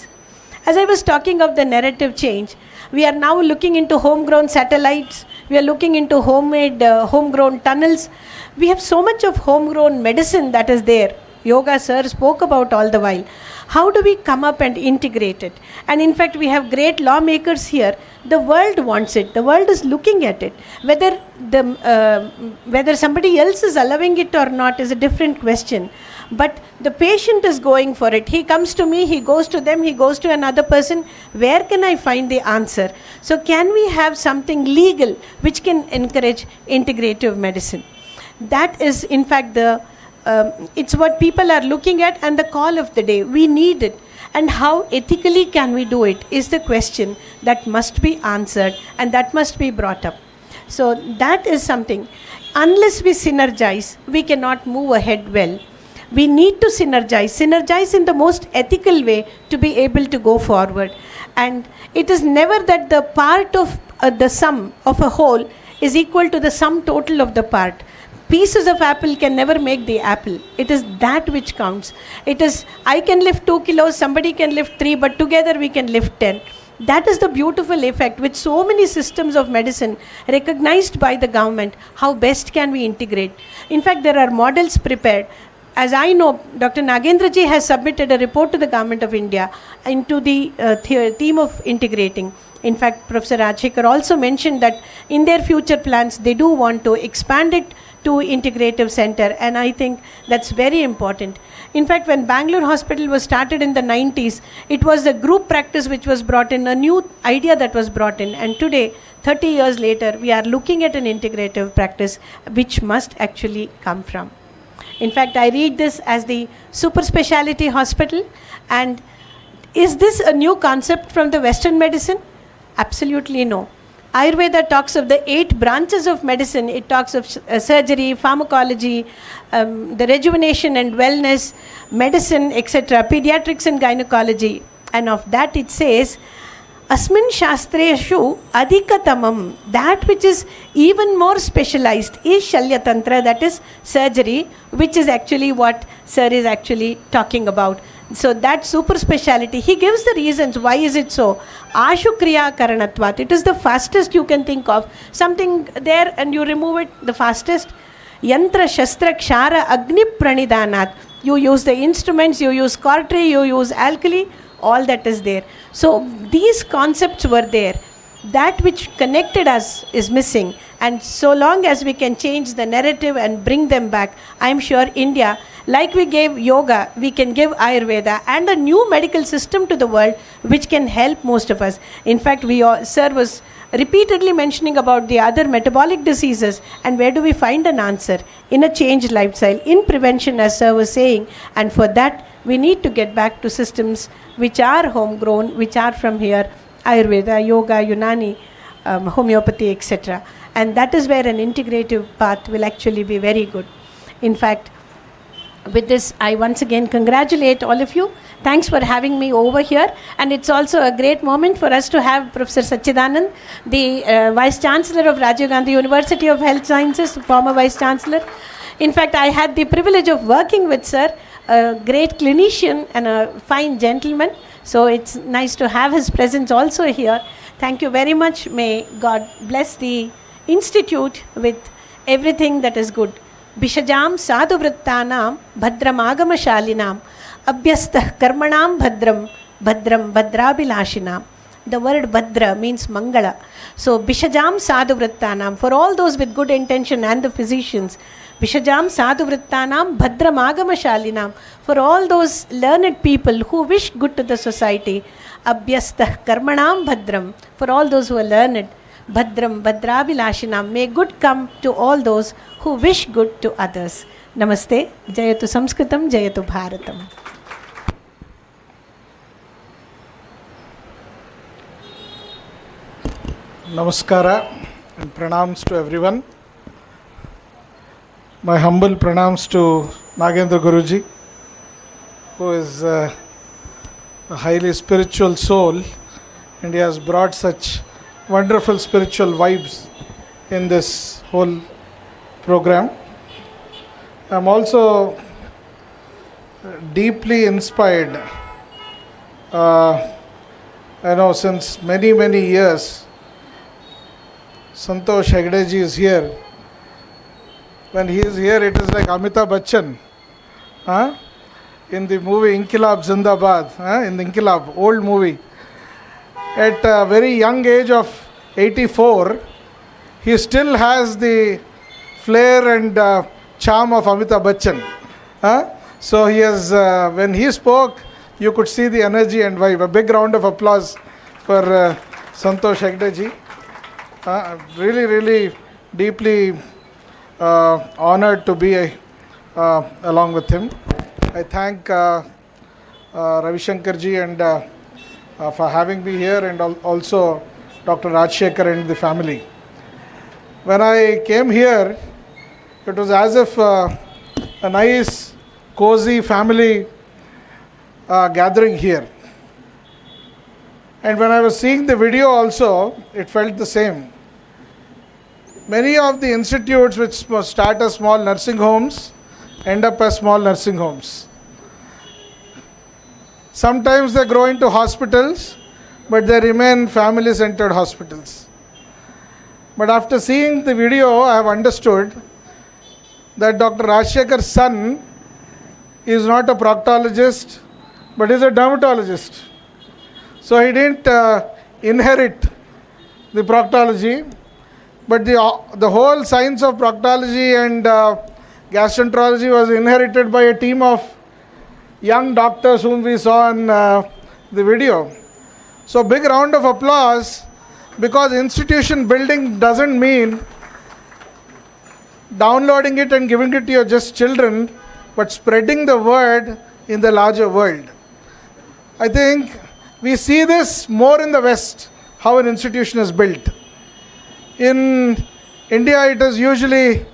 As I was talking of the narrative change, we are now looking into homegrown satellites, we are looking into homemade homegrown tunnels. We have so much of homegrown medicine that is there. Yoga sir spoke about all the while. How do we come up and integrate it? And in fact, we have great lawmakers here. The world wants it. The world is looking at it. Whether somebody else is allowing it or not is a different question. But the patient is going for it. He comes to me, he goes to them, he goes to another person. Where can I find the answer? So can we have something legal which can encourage integrative medicine? That is in fact it's what people are looking at and the call of the day. We need it. And how ethically can we do it is the question that must be answered and that must be brought up. So that is something. Unless we synergize, we cannot move ahead well. We need to synergize in the most ethical way to be able to go forward. And it is never that the part of the sum of a whole is equal to the sum total of the part. pieces of apple can never make the apple. It is that which counts. It is, I can lift 2 kilos, somebody can lift 3, but together we can lift 10. That is the beautiful effect which so many systems of medicine recognized by the government. How best can we integrate? In fact, there are models prepared. As I know, Dr. Nagendra ji has submitted a report to the Government of India into the theme of integrating. In fact, Professor Rajasekhar also mentioned that in their future plans, they do want to expand it to integrative center, and I think that's very important. In fact, when Bangalore Hospital was started in the 90s, it was the group practice which was brought in, a new idea that was brought in, and today, 30 years later, we are looking at an integrative practice which must actually come from. In fact, I read this as the super speciality hospital, and is this a new concept from the Western medicine? Absolutely no. Ayurveda talks of the 8 branches of medicine. It talks of surgery, pharmacology, the rejuvenation and wellness, medicine, etc., pediatrics and gynecology. And of that it says, Asmin Shastreshu Adhikatamam, that which is even more specialized is Shalya Tantra, that is surgery, which is actually what Sir is actually talking about. So that super speciality, he gives the reasons why is it so. Ashu Kriya Karanatvat, it is the fastest you can think of. Something there and you remove it, the fastest. Yantra Shastra Kshara Agni Pranidanat, you use the instruments, you use cautery, you use alkali, all that is there. So these concepts were there. That which connected us is missing, and so long as we can change the narrative and bring them back, I am sure India, like we gave yoga, we can give Ayurveda and a new medical system to the world which can help most of us. In fact, Sir was repeatedly mentioning about the other metabolic diseases, and where do we find an answer? In a changed lifestyle, in prevention, as Sir was saying, and for that we need to get back to systems which are homegrown, which are from here, Ayurveda, Yoga, Unani, homeopathy, etc. And that is where an integrative path will actually be very good. In fact, with this, I once again congratulate all of you. Thanks for having me over here. And it's also a great moment for us to have Professor Sachidanand, the Vice Chancellor of Rajiv Gandhi University of Health Sciences, former Vice Chancellor. In fact, I had the privilege of working with Sir, a great clinician and a fine gentleman. So it's nice to have his presence also here. Thank you very much. May God bless the Institute with everything that is good. Bishajam sadhu vrittanam bhadram agama shalinam abhyastah karmanam bhadram bhadram bhadrabilashinam. The word Bhadra means Mangala. So Bishajam sadhu vrittanam, for all those with good intention and the physicians, Bishajam sadhu vrittanam bhadram agama shalinam, for all those learned people who wish good to the society, abhyastah karmanam bhadram, for all those who are learned, bhadram bhadrabilashinam, may good come to all those who wish good to others. Namaste. Jayatu Samskritam, Jayatu Bharatam. Namaskara and pranams to everyone. My humble pranams to Nagendra Guruji, who is a highly spiritual soul, and he has brought such wonderful spiritual vibes in this whole program. I am also deeply inspired. I know since many years, Santosh Hegde ji is here. When he is here, it is like Amitabh Bachchan in the movie Inkilab Zindabad, in the Inkilab, old movie. At a very young age of 84, he still has the flair and charm of Amitabh Bachchan. So he has, when he spoke, you could see the energy and vibe. A big round of applause for Santosh Hegde ji. Really deeply honored to be along with him. I thank Ravi Shankar ji and for having me here, and also Dr. Rajasekhar and the family. When I came here, it was as if a nice, cozy family gathering here. And when I was seeing the video also, it felt the same. many of the institutes which start as small nursing homes end up as small nursing homes. Sometimes they grow into hospitals, but they remain family-centered hospitals. But after seeing the video, I have understood that Dr. Rajashekhar's son is not a proctologist, but is a dermatologist. So he didn't inherit the proctology, but the whole science of proctology and gastroenterology was inherited by a team of young doctors whom we saw in the video. So big round of applause, because institution building doesn't mean downloading it and giving it to your just children, but spreading the word in the larger world. I think we see this more in the West, how an institution is built. In India, it is usually,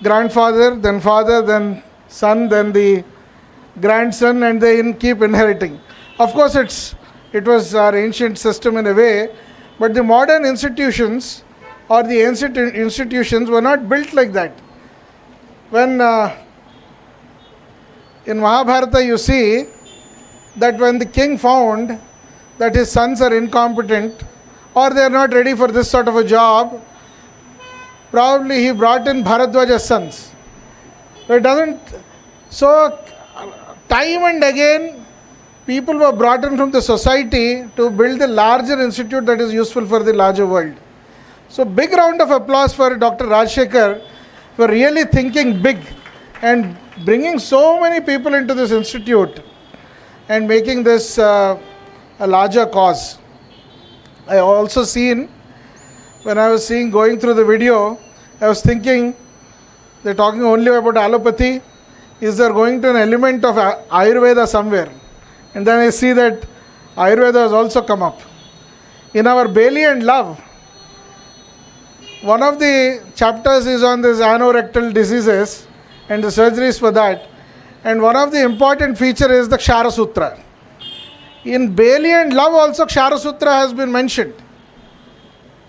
grandfather, then son, then the grandson, and they keep inheriting. Of course, it was our ancient system in a way, but the modern institutions or the ancient institutions were not built like that. When in Mahabharata you see that when the king found that his sons are incompetent or they are not ready for this sort of a job, probably he brought in Bharadwaja's sons. So time and again people were brought in from the society to build the larger institute that is useful for the larger world. So big round of applause for Dr. Rajasekhar for really thinking big and bringing so many people into this institute and making this a larger cause. I also seen, when I was going through the video, I was thinking, they're talking only about allopathy. Is there going to an element of Ayurveda somewhere? And then I see that Ayurveda has also come up. In our Belly and Love, one of the chapters is on this ano-rectal diseases and the surgeries for that. And one of the important feature is the Kshara Sutra. In Belly and Love also Kshara Sutra has been mentioned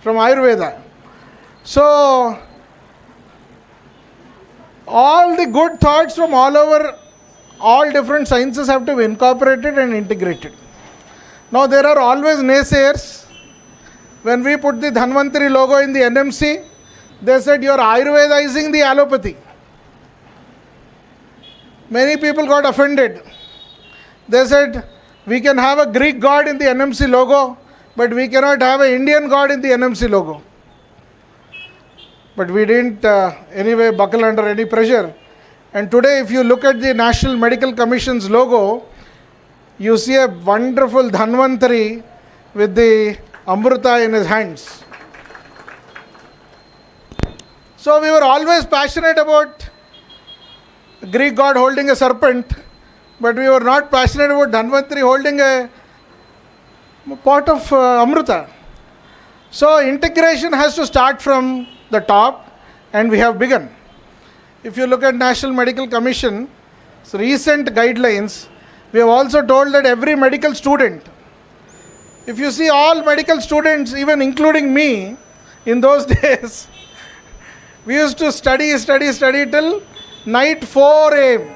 from Ayurveda. So all the good thoughts from all over, all different sciences have to be incorporated and integrated. Now there are always naysayers. When we put the Dhanvantari logo in the NMC, they said you are Ayurvedizing the allopathy. Many people got offended. They said we can have a Greek god in the NMC logo, but we cannot have an Indian god in the NMC logo. But we didn't anyway buckle under any pressure. And today if you look at the National Medical Commission's logo, you see a wonderful Dhanvantari with the Amrita in his hands. So we were always passionate about Greek god holding a serpent, but we were not passionate about Dhanvantari holding a pot of Amrita. So integration has to start from the top, and we have begun. If you look at National Medical Commission's recent guidelines, we have also told that every medical student, if you see all medical students, even including me, in those days, we used to study till night 4 a.m.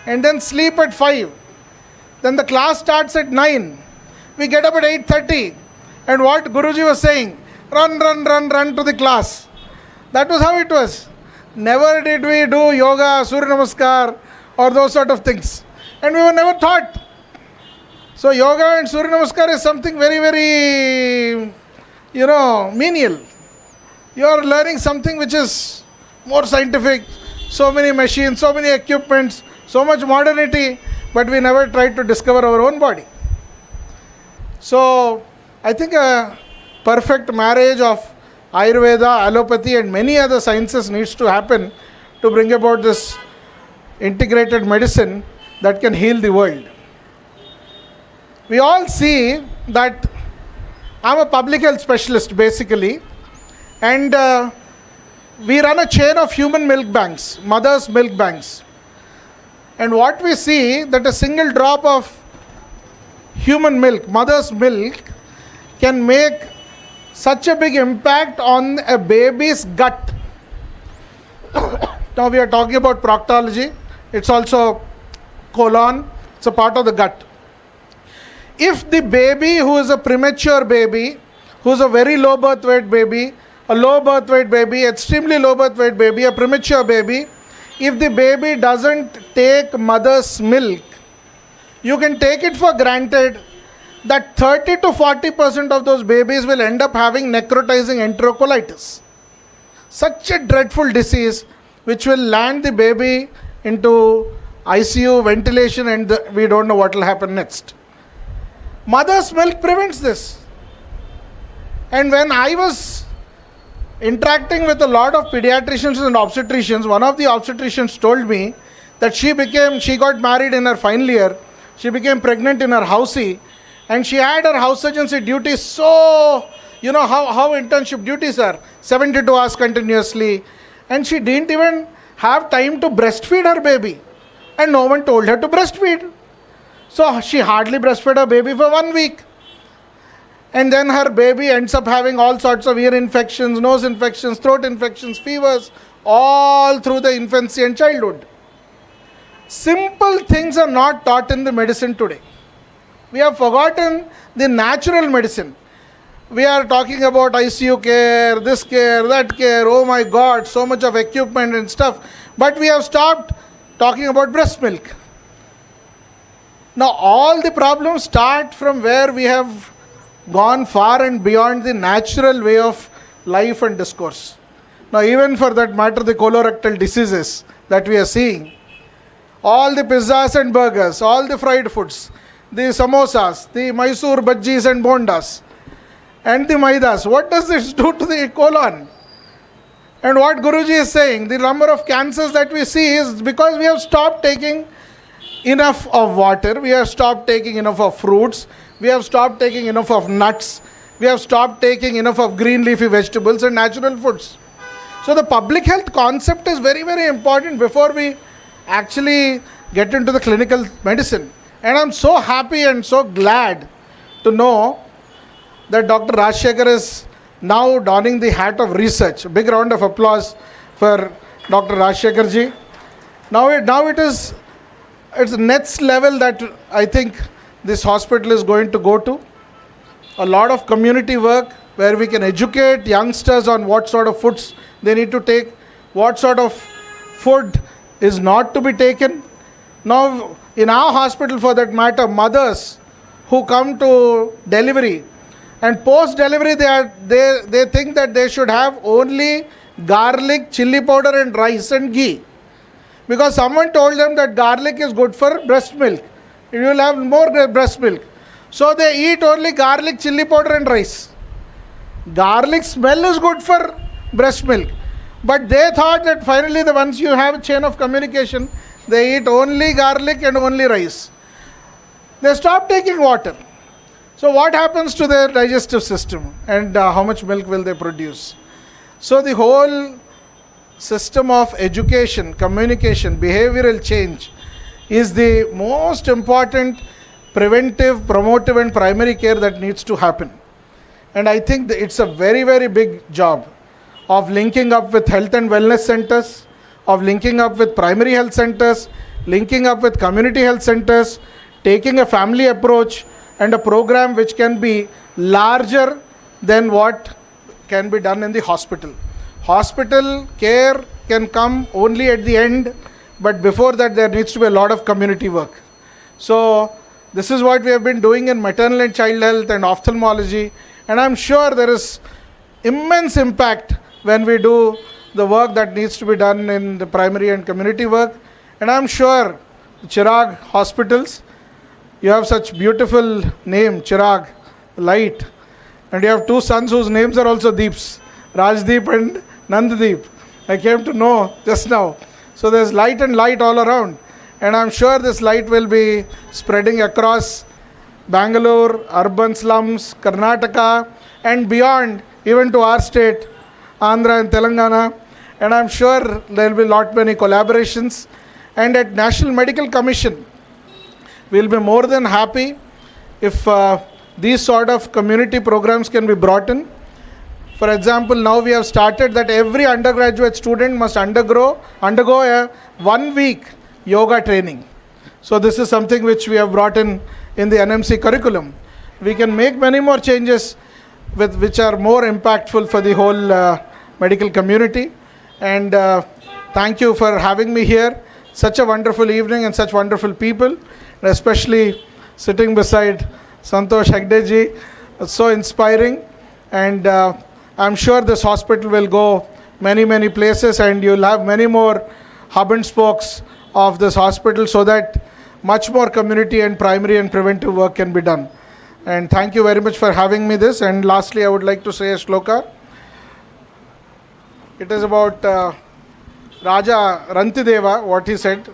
and then sleep at 5. Then the class starts at 9. We get up at 8:30. And what Guruji was saying, run to the class. That was how it was. Never did we do yoga, Surya Namaskar or those sort of things. And we were never taught. So yoga and Surya Namaskar is something very, very, menial. You are learning something which is more scientific, so many machines, so many equipments, so much modernity, but we never tried to discover our own body. So I think a perfect marriage of Ayurveda, allopathy and many other sciences needs to happen to bring about this integrated medicine that can heal the world. We all see that I'm a public health specialist basically, and we run a chain of human milk banks, mothers' milk banks. And what we see that a single drop of human milk, mother's milk, can make such a big impact on a baby's gut. Now we are talking about proctology. It's also colon. It's a part of the gut. If the baby who is a premature baby, who is a very low birth weight baby, a low birth weight baby, extremely low birth weight baby, a premature baby, if the baby doesn't take mother's milk, you can take it for granted that 30 to 40% of those babies will end up having necrotizing enterocolitis. Such a dreadful disease which will land the baby into ICU, ventilation, and we don't know what will happen next. Mother's milk prevents this. And when I was interacting with a lot of pediatricians and obstetricians, one of the obstetricians told me that she got married in her final year, she became pregnant in her housey, and she had her house surgency duties. So, you know how internship duties are, 72 hours continuously, and she didn't even have time to breastfeed her baby, and no one told her to breastfeed. So she hardly breastfed her baby for 1 week. And then her baby ends up having all sorts of ear infections, nose infections, throat infections, fevers, all through the infancy and childhood. Simple things are not taught in the medicine today. We have forgotten the natural medicine. We are talking about ICU care, this care, that care, oh my God, so much of equipment and stuff. But we have stopped talking about breast milk. Now all the problems start from where we have gone far and beyond the natural way of life and discourse. Now even for that matter, the colorectal diseases that we are seeing, all the pizzas and burgers, all the fried foods, the samosas, the Mysore bhajis and bondas, and the maidas, what does this do to the colon? And what Guruji is saying, the number of cancers that we see is because we have stopped taking enough of water, we have stopped taking enough of fruits, we have stopped taking enough of nuts, we have stopped taking enough of green leafy vegetables and natural foods. So the public health concept is very, very important before we actually get into the clinical medicine. And I'm so happy and so glad to know that Dr. Rajasekhar is now donning the hat of research. A big round of applause for Dr. Rajasekhar ji. Now it's the next level that I think this hospital is going to go to. A lot of community work where we can educate youngsters on what sort of foods they need to take, what sort of food is not to be taken. Now in our hospital, for that matter, mothers who come to delivery and post delivery, they think that they should have only garlic, chili powder and rice and ghee, because someone told them that garlic is good for breast milk, you will have more breast milk. So they eat only garlic, chili powder and rice. Garlic smell is good for breast milk, but they thought that finally once you have a chain of communication, they eat only garlic and only rice. They stop taking water. So what happens to their digestive system, and how much milk will they produce? So the whole system of education, communication, behavioral change is the most important preventive, promotive and primary care that needs to happen. And I think that it's a very, very big job of linking up with health and wellness centers, of linking up with primary health centers, linking up with community health centers, taking a family approach and a program which can be larger than what can be done in the hospital. Hospital care can come only at the end, but before that there needs to be a lot of community work. So this is what we have been doing in maternal and child health and ophthalmology, and I'm sure there is immense impact when we do the work that needs to be done in the primary and community work. And I'm sure Chirag hospitals, you have such beautiful name, Chirag, light, and you have two sons whose names are also Deeps, Rajdeep and Nanddeep. I came to know just now. So there's light and light all around, and I'm sure this light will be spreading across Bangalore, urban slums, Karnataka and beyond, even to our state, Andhra and Telangana. And I'm sure there will be lot many collaborations. And at National Medical Commission, we'll be more than happy if these sort of community programs can be brought in. For example, now we have started that every undergraduate student must undergo a 1 week yoga training. So this is something which we have brought in the NMC curriculum. We can make many more changes which are more impactful for the whole medical community. And thank you for having me here. Such a wonderful evening and such wonderful people, and especially sitting beside Santosh Hegdeji. It's so inspiring, and I'm sure this hospital will go many, many places, and you'll have many more hub and spokes of this hospital so that much more community and primary and preventive work can be done. And thank you very much for having me this. And lastly, I would like to say a shloka. It is about Raja Rantideva, what he said,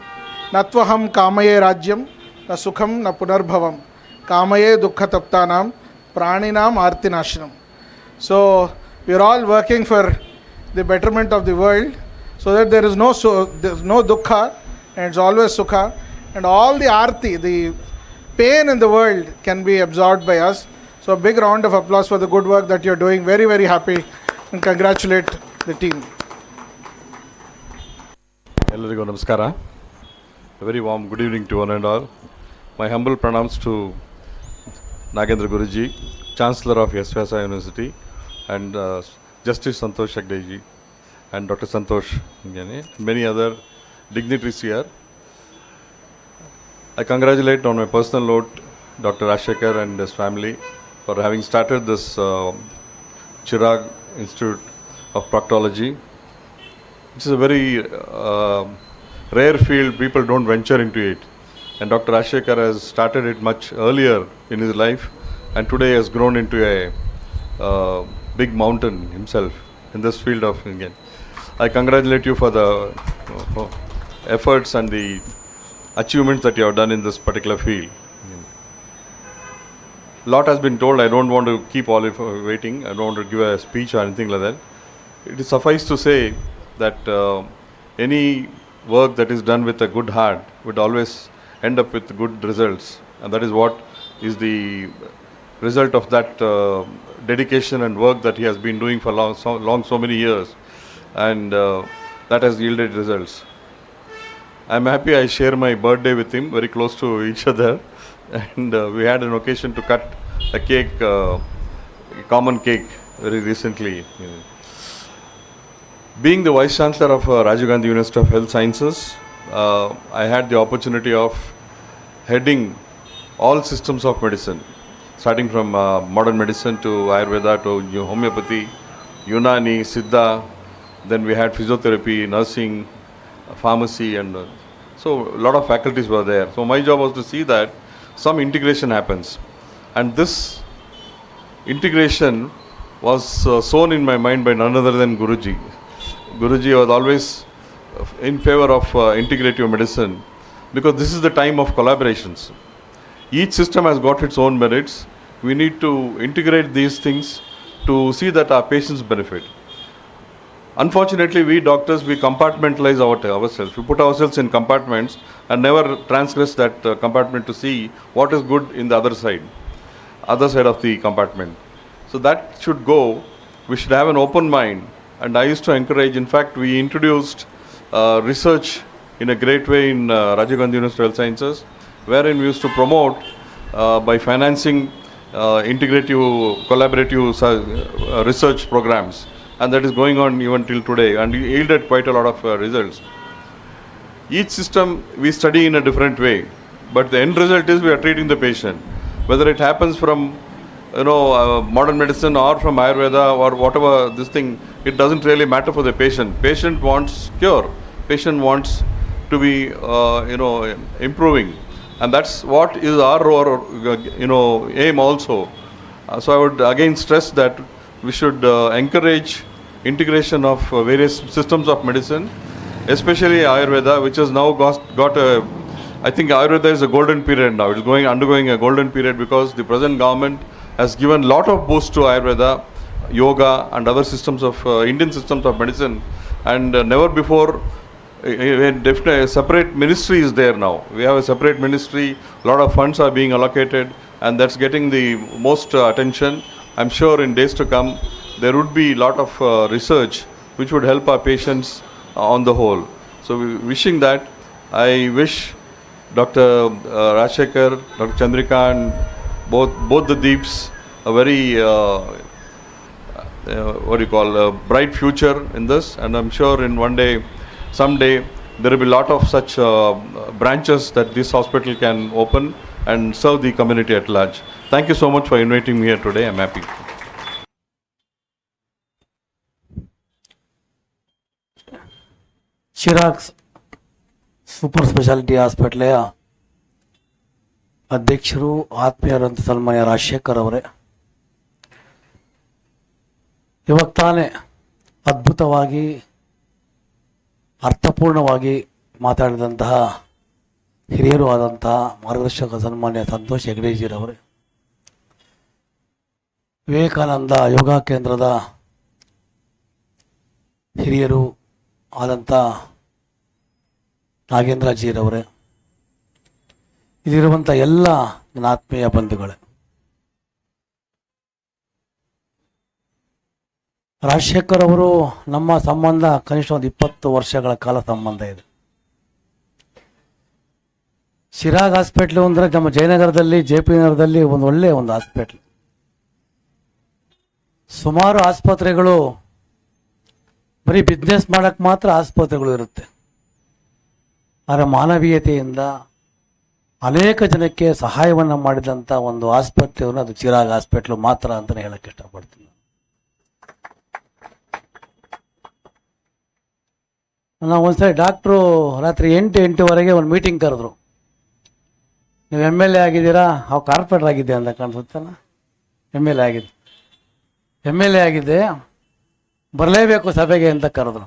Natvaham kamaye rajyam, na sukham na punarbhavam, kamaye dukkha taptanam, praninam artinashanam. So we are all working for the betterment of the world, so that there is no dukkha, and it's always sukha, and all the arti, the pain in the world can be absorbed by us. So a big round of applause for the good work that you're doing. Very, very happy, and congratulate the team. ಎಲ್ಲರಿಗೂ ನಮಸ್ಕಾರ. Very warm good evening to one and all. My humble pranams to Nagendra Guruji, Chancellor of Yasvyasa University, and Justice Santosh Hegdeji, and Dr. Santosh, and many other dignitaries here. I congratulate on my personal note Dr. Rajasekhar and his family for having started this Chirag Institute of Proctology. This is a very rare field, people don't venture into it. And Dr. Rajasekhar has started it much earlier in his life, and today has grown into a big mountain himself in this field of Indian. I congratulate you for the efforts and the achievements that you have done in this particular field. A lot has been told, I don't want to keep all of waiting, I don't want to give a speech or anything like that. It is suffice to say that any work that is done with a good heart would always end up with good results, and that is what is the result of that dedication and work that he has been doing for so many years, and that has yielded results. I am happy I share my birthday with him, very close to each other, and we had an occasion to cut a cake, common cake, very recently. Being the Vice Chancellor of Rajiv Gandhi University of Health Sciences, I had the opportunity of heading all systems of medicine, starting from modern medicine to Ayurveda to homeopathy, Unani, Siddha, then we had physiotherapy, nursing, pharmacy, and so a lot of faculties were there. So my job was to see that some integration happens, and this integration was sown in my mind by none other than Guruji. Guruji was always in favor of integrative medicine, because this is the time of collaborations. Each system has got its own merits. We need to integrate these things to see that our patients benefit. Unfortunately, we doctors, we compartmentalize ourselves. We put ourselves in compartments and never transgress that compartment to see what is good in the other side of the compartment. So that should go. We should have an open mind. And I used to encourage, in fact, we introduced research in a great way in Rajiv Gandhi University of Health Sciences, wherein we used to promote by financing integrative, collaborative research programs, and that is going on even till today, and yielded quite a lot of results. Each system we study in a different way, but the end result is we are treating the patient, whether it happens from modern medicine or from Ayurveda or whatever this thing. It doesn't really matter for the patient. Patient wants cure. Patient wants to be improving, and that's what is our aim also. So I would again stress that we should encourage integration of various systems of medicine, especially Ayurveda, which has now got a, I think Ayurveda is a golden period now. It is undergoing a golden period because the present government has given a lot of boost to Ayurveda, yoga, and other systems of Indian systems of medicine, and never before a separate ministry is there now. We have a separate ministry, a lot of funds are being allocated, and that's getting the most attention. I'm sure in days to come there would be a lot of research which would help our patients on the whole. So wishing that, I wish Dr. Rajasekhar, Dr. Chandrika and both the Deeps a very bright future in this, and I'm sure in someday there will be a lot of such branches that this hospital can open and serve the community at large. Thank you so much for inviting me here today. I'm happy. Chirag super speciality ಹಾಸ್ಪಿಟ್ಲೆಯ ಅಧ್ಯಕ್ಷರು ಆತ್ಮೀಯರಂತ ಸನ್ಮಾನ್ಯ ರಾಜಶೇಖರ್ ಅವರೇ, ಇವಾಗ ತಾನೇ ಅದ್ಭುತವಾಗಿ ಅರ್ಥಪೂರ್ಣವಾಗಿ ಮಾತಾಡಿದಂತಹ ಹಿರಿಯರು ಆದಂತಹ ಮಾರ್ಗದರ್ಶಕ ಸನ್ಮಾನ್ಯ ಸಂತೋಷ್ ಹೆಗ್ಡೆಜಿರವರೇ, ವಿವೇಕಾನಂದ ಯೋಗ ಕೇಂದ್ರದ ಹಿರಿಯರು ಆದಂಥ ನಾಗೇಂದ್ರ ಜೀರವರೇ, ಇಲ್ಲಿರುವಂಥ ಎಲ್ಲ ನನ್ನ ಆತ್ಮೀಯ ಬಂಧುಗಳೇ, ರಾಜಶೇಖರ್ ಅವರು ನಮ್ಮ ಸಂಬಂಧ ಕನಿಷ್ಠ ಒಂದು 20 ವರ್ಷಗಳ ಕಾಲ ಸಂಬಂಧ ಇದೆ. ಚಿರಾಗ್ ಹಾಸ್ಪಿಟ್ಲು ಅಂದರೆ ನಮ್ಮ ಜಯನಗರದಲ್ಲಿ JP ನಗರದಲ್ಲಿ ಒಳ್ಳೆಯ ಒಂದು ಹಾಸ್ಪಿಟ್ಲ್. ಸುಮಾರು ಆಸ್ಪತ್ರೆಗಳು ಬರೀ ಬಿಸ್ನೆಸ್ ಮಾಡೋಕ್ಕೆ ಮಾತ್ರ ಆಸ್ಪತ್ರೆಗಳು ಇರುತ್ತೆ, ಆದರೆ ಮಾನವೀಯತೆಯಿಂದ ಅನೇಕ ಜನಕ್ಕೆ ಸಹಾಯವನ್ನು ಮಾಡಿದಂಥ ಒಂದು ಆಸ್ಪತ್ರೆ ಅದು ಚಿರಾಗ್ ಹಾಸ್ಪಿಟ್ಲು ಮಾತ್ರ ಅಂತಲೇ ಹೇಳಕ್ಕೆ ಇಷ್ಟಪಡ್ತೀನಿ. ನಾವು ಒಂದ್ಸರಿ ಡಾಕ್ಟ್ರು ರಾತ್ರಿ 8-8:15 ಒಂದು ಮೀಟಿಂಗ್ ಕರೆದ್ರು. ನೀವು MLA ಆಗಿದ್ದೀರಾ, ಅವು ಕಾರ್ಪೊರೇಟರ್ ಆಗಿದ್ದೆ ಅಂತ ಕಾಣಿಸುತ್ತಲ್ಲ. MLA ಆಗಿದ್ದೆ, ಬರಲೇಬೇಕು ಸಭೆಗೆ ಅಂತ ಕರೆದ್ರು.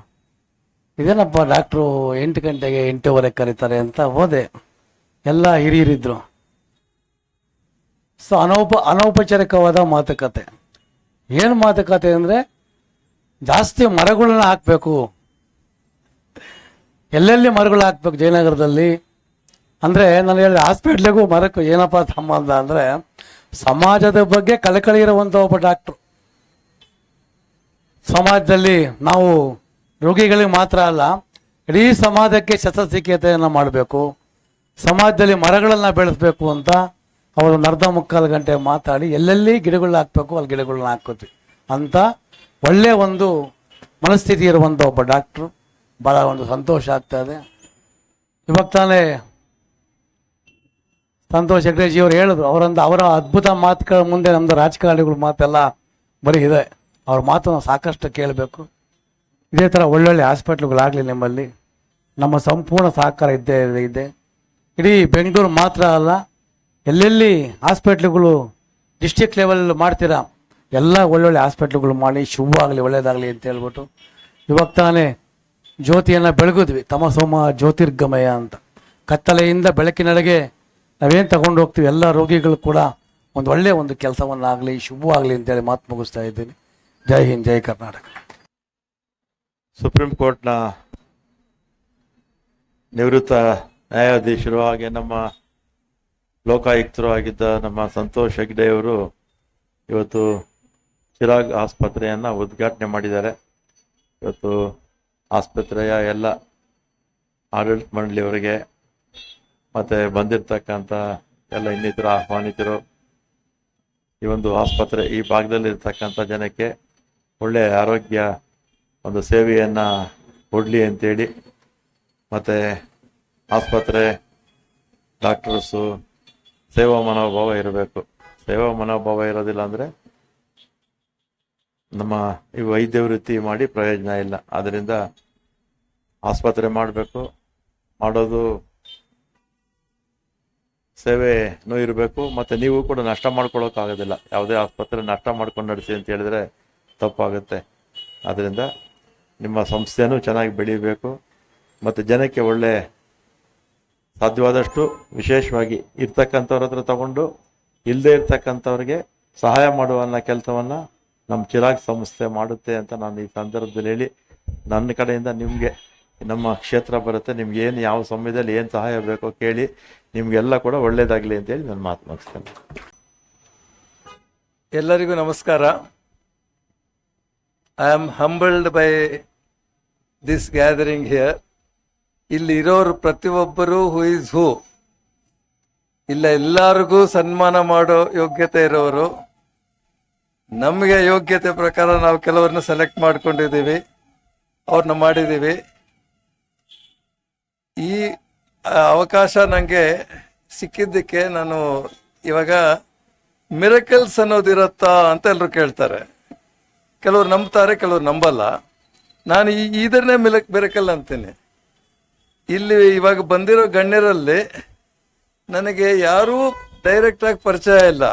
ಇದೇನಪ್ಪ ಡಾಕ್ಟ್ರು 8 ಗಂಟೆಗೆ 8:15 ಕರೀತಾರೆ ಅಂತ ಹೋದೆ. ಎಲ್ಲ ಹಿರಿಯರಿದ್ರು. ಸೊ ಅನೌಪಚಾರಿಕವಾದ ಮಾತುಕತೆ. ಏನು ಮಾತುಕತೆ ಅಂದರೆ, ಜಾಸ್ತಿ ಮರಗಳನ್ನ ಹಾಕಬೇಕು, ಎಲ್ಲೆಲ್ಲಿ ಮರಗಳು ಹಾಕ್ಬೇಕು ಜಯನಗರದಲ್ಲಿ. ಅಂದರೆ ನಾನು ಹೇಳಿದೆ ಹಾಸ್ಪಿಟ್ಲಿಗೂ ಮರಕ್ಕೂ ಏನಪ್ಪ ಸಂಬಂಧ ಅಂದರೆ, ಸಮಾಜದ ಬಗ್ಗೆ ಕಳಕಳಿ ಇರುವಂಥ ಒಬ್ಬ ಡಾಕ್ಟ್ರು. ಸಮಾಜದಲ್ಲಿ ನಾವು ರೋಗಿಗಳಿಗೆ ಮಾತ್ರ ಅಲ್ಲ, ಇಡೀ ಸಮಾಜಕ್ಕೆ ಶಸ್ತ್ರಚಿಕಿತ್ಸೆಯನ್ನು ಮಾಡಬೇಕು, ಸಮಾಜದಲ್ಲಿ ಮರಗಳನ್ನು ಬೆಳೆಸಬೇಕು ಅಂತ ಅವರು 1.25 ಗಂಟೆ ಮಾತಾಡಿ ಎಲ್ಲೆಲ್ಲಿ ಗಿಡಗಳನ್ನ ಹಾಕಬೇಕು ಅಲ್ಲಿ ಗಿಡಗಳನ್ನ ಹಾಕೋತೀವಿ ಅಂತ ಒಳ್ಳೆಯ ಒಂದು ಮನಸ್ಥಿತಿ ಇರುವಂಥ ಒಬ್ಬ ಡಾಕ್ಟ್ರು. ಭಾಳ ಒಂದು ಸಂತೋಷ ಆಗ್ತಾಯಿದೆ. ಇವಾಗ ತಾನೇ ಸಂತೋಷ್ ಹೆಗ್ಡೆಜಿ ಅವರು ಹೇಳಿದ್ರು, ಅವರ ಅದ್ಭುತ ಮಾತುಗಳ ಮುಂದೆ ನಮ್ಮದು ರಾಜಕಾರಣಿಗಳ ಮಾತೆಲ್ಲ ಬರೀ ಇದೆ. ಅವ್ರ ಮಾತು ನಾವು ಸಾಕಷ್ಟು ಕೇಳಬೇಕು. ಇದೇ ಥರ ಒಳ್ಳೊಳ್ಳೆ ಹಾಸ್ಪಿಟ್ಲುಗಳಾಗಲಿ ನಿಮ್ಮಲ್ಲಿ, ನಮ್ಮ ಸಂಪೂರ್ಣ ಸಹಕಾರ ಇದೆ. ಇಡೀ ಬೆಂಗಳೂರು ಮಾತ್ರ ಅಲ್ಲ, ಎಲ್ಲೆಲ್ಲಿ ಹಾಸ್ಪಿಟ್ಲುಗಳು ಡಿಸ್ಟ್ರಿಕ್ಟ್ ಲೆವೆಲ್ ಮಾಡ್ತೀರಾ ಎಲ್ಲ ಒಳ್ಳೊಳ್ಳೆ ಹಾಸ್ಪಿಟ್ಲುಗಳು ಮಾಡಿ ಶುಭವಾಗಲಿ ಒಳ್ಳೆಯದಾಗಲಿ ಅಂತ ಹೇಳ್ಬಿಟ್ಟು, ಇವಾಗ ತಾನೇ ಜ್ಯೋತಿಯನ್ನು ಬೆಳಗಿದ್ವಿ, ತಮಸೋಮ ಜ್ಯೋತಿರ್ಗಮಯ ಅಂತ. ಕತ್ತಲೆಯಿಂದ ಬೆಳಕಿನೆಡೆಗೆ ನಾವೇನು ತಗೊಂಡು ಹೋಗ್ತೀವಿ, ಎಲ್ಲ ರೋಗಿಗಳು ಕೂಡ ಒಂದು ಒಳ್ಳೆಯ ಒಂದು ಕೆಲಸವನ್ನಾಗಲಿ ಶುಭವಾಗಲಿ ಅಂತೇಳಿ ಮಾತು ಮುಗಿಸ್ತಾ ಇದ್ದೀನಿ. ಜೈ ಹಿಂದ್, ಜೈ ಕರ್ನಾಟಕ. ಸುಪ್ರೀಂ ಕೋರ್ಟ್ನ ನಿವೃತ್ತ ನ್ಯಾಯಾಧೀಶರು ಹಾಗೆ ನಮ್ಮ ಲೋಕಾಯುಕ್ತರು ಆಗಿದ್ದ ನಮ್ಮ ಸಂತೋಷ್ ಹೆಗ್ಡೆಯವರು ಇವತ್ತು ಚಿರಾಗ್ ಆಸ್ಪತ್ರೆಯನ್ನು ಉದ್ಘಾಟನೆ ಮಾಡಿದ್ದಾರೆ. ಇವತ್ತು ಆಸ್ಪತ್ರೆಯ ಎಲ್ಲ ಆಡಳಿತ ಮಂಡಳಿಯವರಿಗೆ ಮತ್ತು ಬಂದಿರತಕ್ಕಂಥ ಎಲ್ಲ ಇನ್ನಿತರ ಆಹ್ವಾನಿತರು, ಈ ಒಂದು ಆಸ್ಪತ್ರೆ ಈ ಭಾಗದಲ್ಲಿರ್ತಕ್ಕಂಥ ಜನಕ್ಕೆ ಒಳ್ಳೆಯ ಆರೋಗ್ಯ ಒಂದು ಸೇವೆಯನ್ನು ಕೊಡಲಿ ಅಂತೇಳಿ, ಮತ್ತು ಆಸ್ಪತ್ರೆ ಡಾಕ್ಟರ್ಸು ಸೇವಾ ಮನೋಭಾವ ಇರಬೇಕು. ಸೇವಾ ಮನೋಭಾವ ಇರೋದಿಲ್ಲ ಅಂದರೆ ನಮ್ಮ ಈ ವೈದ್ಯ ವೃತ್ತಿ ಮಾಡಿ ಪ್ರಯೋಜನ ಇಲ್ಲ. ಆದ್ದರಿಂದ ಆಸ್ಪತ್ರೆ ಮಾಡಬೇಕು, ಮಾಡೋದು ಸೇವೆನೂ ಇರಬೇಕು, ಮತ್ತು ನೀವು ಕೂಡ ನಷ್ಟ ಮಾಡ್ಕೊಳ್ಳೋಕ್ಕಾಗೋದಿಲ್ಲ. ಯಾವುದೇ ಆಸ್ಪತ್ರೆ ನಷ್ಟ ಮಾಡ್ಕೊಂಡು ನಡೆಸಿ ಅಂತ ಹೇಳಿದ್ರೆ ತಪ್ಪಾಗುತ್ತೆ. ಆದ್ದರಿಂದ ನಿಮ್ಮ ಸಂಸ್ಥೆನೂ ಚೆನ್ನಾಗಿ ಬೆಳೀಬೇಕು, ಮತ್ತು ಜನಕ್ಕೆ ಒಳ್ಳೆ ಸಾಧ್ಯವಾದಷ್ಟು ವಿಶೇಷವಾಗಿ ಇರ್ತಕ್ಕಂಥವ್ರ ಹತ್ರ ತಗೊಂಡು ಇಲ್ಲದೇ ಇರ್ತಕ್ಕಂಥವ್ರಿಗೆ ಸಹಾಯ ಮಾಡುವ ಕೆಲಸವನ್ನು ನಮ್ಮ ಚಿರಾಗ್ ಸಂಸ್ಥೆ ಮಾಡುತ್ತೆ ಅಂತ ನಾನು ಈ ಸಂದರ್ಭದಲ್ಲಿ ಹೇಳಿ, ನನ್ನ ಕಡೆಯಿಂದ ನಿಮಗೆ ನಮ್ಮ ಕ್ಷೇತ್ರ ಬರುತ್ತೆ, ನಿಮ್ಗೆ ಏನು ಯಾವ ಸಮಯದಲ್ಲಿ ಏನು ಸಹಾಯ ಬೇಕೋ ಕೇಳಿ, ನಿಮಗೆಲ್ಲ ಕೂಡ ಒಳ್ಳೆಯದಾಗಲಿ ಅಂತೇಳಿ ನಾನು ಮಾತು ಮುಗಿಸ್ತೇನೆ. ಎಲ್ಲರಿಗೂ ನಮಸ್ಕಾರ. I am humbled by this gathering here. ಇಲ್ಲಿ ಇರೋರು ಪ್ರತಿಯೊಬ್ಬರು ಹೂ ಇಸ್ ಹೂ, ಇಲ್ಲ ಎಲ್ಲರಿಗೂ ಸನ್ಮಾನ ಮಾಡೋ ಯೋಗ್ಯತೆ ಇರೋರು. ನಮಗೆ ಯೋಗ್ಯತೆ ಪ್ರಕಾರ ನಾವು ಕೆಲವ್ರನ್ನ ಸೆಲೆಕ್ಟ್ ಮಾಡ್ಕೊಂಡಿದ್ದೀವಿ, ಅವ್ರನ್ನ ಮಾಡಿದ್ದೀವಿ. ಈ ಅವಕಾಶ ನನಗೆ ಸಿಕ್ಕಿದ್ದಕ್ಕೆ ನಾನು ಇವಾಗ ಮಿರಕಲ್ಸ್ ಅನ್ನೋದಿರತ್ತಾ ಅಂತ ಎಲ್ಲರೂ ಕೇಳ್ತಾರೆ. ಕೆಲವ್ರು ನಂಬ್ತಾರೆ, ಕೆಲವ್ರು ನಂಬಲ್ಲ. ನಾನು ಇದನ್ನೇ ಮಿರಕಲ್ ಅಂತೀನಿ. ಇಲ್ಲಿ ಇವಾಗ ಬಂದಿರೋ ಗಣ್ಯರಲ್ಲಿ ನನಗೆ ಯಾರೂ ಡೈರೆಕ್ಟಾಗಿ ಪರಿಚಯ ಇಲ್ಲ.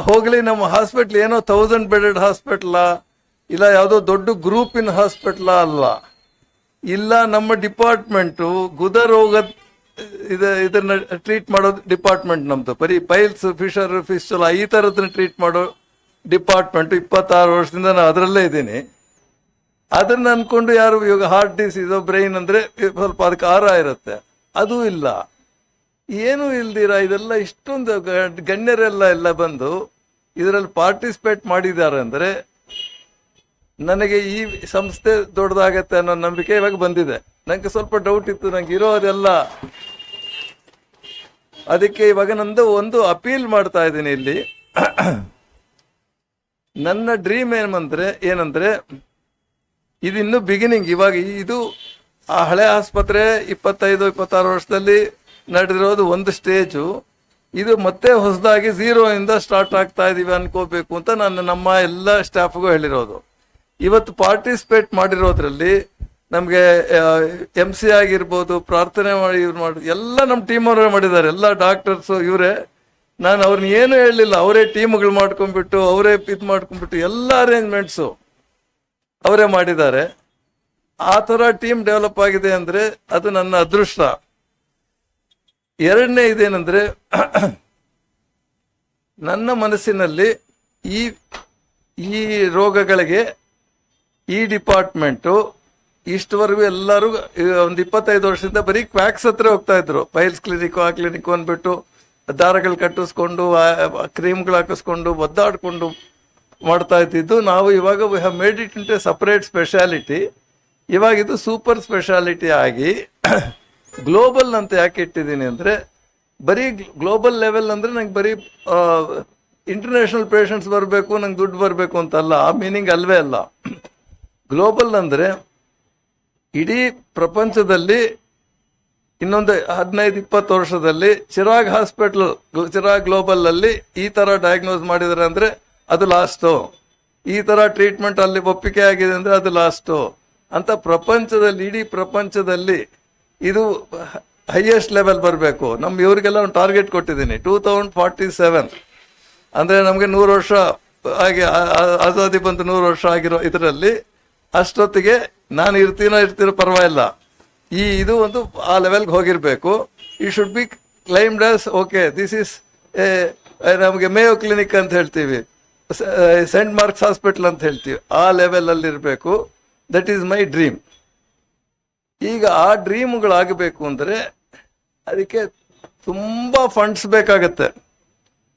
ಹೋಗಲಿ ನಮ್ಮ ಹಾಸ್ಪಿಟ್ಲ್ ಏನೋ 1000 ಬೆಡೆಡ್ ಹಾಸ್ಪಿಟ್ಲಾ, ಇಲ್ಲ ಯಾವುದೋ ದೊಡ್ಡ ಗ್ರೂಪಿನ ಹಾಸ್ಪಿಟ್ಲಾ ಅಲ್ಲ. ಇಲ್ಲ ನಮ್ಮ ಡಿಪಾರ್ಟ್ಮೆಂಟು ಗುದ ರೋಗ ಇದನ್ನ ಟ್ರೀಟ್ ಮಾಡೋ ಡಿಪಾರ್ಟ್ಮೆಂಟ್ ನಮ್ಮದು. ಬರೀ ಪೈಲ್ಸ್, ಫಿಶರ್, ಫಿಸ್ಟುಲಾ ಈ ಥರದನ್ನ ಟ್ರೀಟ್ ಮಾಡೋ ಡಿಪಾರ್ಟ್ಮೆಂಟು. 26 ವರ್ಷದಿಂದ ನಾನು ಅದರಲ್ಲೇ ಇದ್ದೀನಿ. ಅದನ್ನ ಅನ್ಕೊಂಡು ಯಾರು ಇವಾಗ ಹಾರ್ಟ್ ಡಿಸೀಸು, ಬ್ರೈನ್ ಅಂದರೆ ಸ್ವಲ್ಪ ಅದಕ್ಕೆ ಆರ ಇರುತ್ತೆ, ಅದೂ ಇಲ್ಲ. ಏನೂ ಇಲ್ದಿರ ಇದೆಲ್ಲ ಇಷ್ಟೊಂದು ಗಣ್ಯರೆಲ್ಲ ಬಂದು ಇದರಲ್ಲಿ ಪಾರ್ಟಿಸಿಪೇಟ್ ಮಾಡಿದ್ದಾರೆ ಅಂದರೆ ನನಗೆ ಈ ಸಂಸ್ಥೆ ದೊಡ್ಡದಾಗತ್ತೆ ಅನ್ನೋ ನಂಬಿಕೆ ಇವಾಗ ಬಂದಿದೆ. ನನಗೆ ಸ್ವಲ್ಪ ಡೌಟ್ ಇತ್ತು, ನಂಗೆ ಇರೋದೆಲ್ಲ. ಅದಕ್ಕೆ ಇವಾಗ ನಂದು ಒಂದು ಅಪೀಲ್ ಮಾಡ್ತಾ ಇದ್ದೀನಿ ಇಲ್ಲಿ. ನನ್ನ ಡ್ರೀಮ್ ಏನಂದ್ರೆ ಇದಿನ್ನು ಬಿಗಿನಿಂಗ್. ಇವಾಗ ಇದು ಆ ಹಳೆ ಆಸ್ಪತ್ರೆ 25-26 ವರ್ಷದಲ್ಲಿ ನಡೆದಿರೋದು ಒಂದು ಸ್ಟೇಜು. ಇದು ಮತ್ತೆ ಹೊಸದಾಗಿ 0 ಇಂದ ಸ್ಟಾರ್ಟ್ ಆಗ್ತಾ ಇದೀವಿ ಅನ್ಕೋಬೇಕು ಅಂತ ನಾನು ನಮ್ಮ ಎಲ್ಲ ಸ್ಟಾಫ್ಗೂ ಹೇಳಿರೋದು. ಇವತ್ತು ಪಾರ್ಟಿಸಿಪೇಟ್ ಮಾಡಿರೋದ್ರಲ್ಲಿ ನಮಗೆ MC ಆಗಿರ್ಬೋದು, ಪ್ರಾರ್ಥನೆ ಮಾಡಿ ಎಲ್ಲ ನಮ್ಮ ಟೀಮ್ ಅವರೇ ಮಾಡಿದ್ದಾರೆ, ಎಲ್ಲ ಡಾಕ್ಟರ್ಸು ಇವರೇ. ನಾನು ಅವ್ರನ್ನ ಏನು ಹೇಳಲಿಲ್ಲ, ಅವರೇ ಟೀಮ್ಗಳು ಮಾಡ್ಕೊಂಡ್ಬಿಟ್ಟು ಅವರೇ ಇದು ಮಾಡ್ಕೊಂಡ್ಬಿಟ್ಟು ಎಲ್ಲ ಅರೇಂಜ್ಮೆಂಟ್ಸು ಅವರೇ ಮಾಡಿದ್ದಾರೆ. ಆ ಥರ ಟೀಮ್ ಡೆವಲಪ್ ಆಗಿದೆ ಅಂದರೆ ಅದು ನನ್ನ ಅದೃಷ್ಟ. ಎರಡನೇ ಇದೇನೆಂದರೆ, ನನ್ನ ಮನಸ್ಸಿನಲ್ಲಿ ಈ ರೋಗಗಳಿಗೆ ಈ ಡಿಪಾರ್ಟ್ಮೆಂಟು ಇಷ್ಟವರೆಗೂ ಎಲ್ಲರೂ ಒಂದು 25 ವರ್ಷದಿಂದ ಬರೀ ಕ್ವ್ಯಾಕ್ಸ್ ಹತ್ರ ಹೋಗ್ತಾ ಇದ್ರು. ಪೈಲ್ಸ್ ಕ್ಲಿನಿಕ್, ಆ ಕ್ಲಿನಿಕ್ ಅಂದ್ಬಿಟ್ಟು ದಾರಗಳು ಕಟ್ಟಿಸ್ಕೊಂಡು, ಕ್ರೀಮ್ಗಳು ಹಾಕಿಸ್ಕೊಂಡು, ಒದ್ದಾಡ್ಕೊಂಡು ಮಾಡ್ತಾ ಇದ್ದಿದ್ದು. ನಾವು ಇವಾಗ we have made it into A separate speciality. ಇವಾಗ ಇದು ಸೂಪರ್ ಸ್ಪೆಷಾಲಿಟಿ ಆಗಿ ಗ್ಲೋಬಲ್ ಅಂತ ಯಾಕೆ ಇಟ್ಟಿದ್ದೀನಿ ಅಂದರೆ, ಬರೀ ಗ್ಲೋಬಲ್ ಲೆವೆಲ್ ಅಂದರೆ ನಂಗೆ ಬರೀ ಇಂಟರ್ನ್ಯಾಷನಲ್ ಪೇಷಂಟ್ಸ್ ಬರಬೇಕು, ನಂಗೆ ದುಡ್ಡು ಬರಬೇಕು ಅಂತಲ್ಲ, ಆ ಮೀನಿಂಗ್ ಅಲ್ವೇ ಅಲ್ಲ. ಗ್ಲೋಬಲ್ ಅಂದರೆ ಇಡೀ ಪ್ರಪಂಚದಲ್ಲಿ ಇನ್ನೊಂದು 15-20 ವರ್ಷದಲ್ಲಿ ಚಿರಾಗ್ ಹಾಸ್ಪಿಟಲ್, ಚಿರಾಗ್ ಗ್ಲೋಬಲಲ್ಲಿ ಈ ಥರ ಡಯಾಗ್ನೋಸ್ ಮಾಡಿದ್ದಾರೆ ಅಂದರೆ ಅದು ಲಾಸ್ಟು. ಈ ಥರ ಟ್ರೀಟ್ಮೆಂಟ್ ಅಲ್ಲಿ ಒಪ್ಪಿಗೆ ಆಗಿದೆ ಅಂದರೆ ಅದು ಲಾಸ್ಟು ಅಂತ ಪ್ರಪಂಚದಲ್ಲಿ, ಇಡೀ ಪ್ರಪಂಚದಲ್ಲಿ ಇದು ಹೈಯೆಸ್ಟ್ ಲೆವೆಲ್ ಬರಬೇಕು. ಇವರಿಗೆಲ್ಲ ಒಂದು ಟಾರ್ಗೆಟ್ ಕೊಟ್ಟಿದ್ದೀನಿ, 2047 ಅಂದರೆ ನಮಗೆ 100 ವರ್ಷ ಹಾಗೆ ಆಜಾದಿ ಬಂದು 100 ವರ್ಷ ಆಗಿರೋ ಇದರಲ್ಲಿ ಅಷ್ಟೊತ್ತಿಗೆ ನಾನು ಇರ್ತೀನೋ ಪರವಾಗಿಲ್ಲ, ಇದು ಒಂದು ಆ ಲೆವೆಲ್ಗೆ ಹೋಗಿರಬೇಕು. ಈ should be claimed as okay, this is ನಮಗೆ ಮೇಯೋ ಕ್ಲಿನಿಕ್ ಅಂತ ಹೇಳ್ತೀವಿ, ಸೆಂಟ್ ಮಾರ್ಕ್ಸ್ ಹಾಸ್ಪಿಟಲ್ ಅಂತ ಹೇಳ್ತೀವಿ, ಆ ಲೆವೆಲಲ್ಲಿ ಇರಬೇಕು. That is my dream. ಈಗ ಆ ಡ್ರೀಮ್ಗಳಾಗಬೇಕು ಅಂದರೆ ಅದಕ್ಕೆ ತುಂಬ ಫಂಡ್ಸ್ ಬೇಕಾಗತ್ತೆ.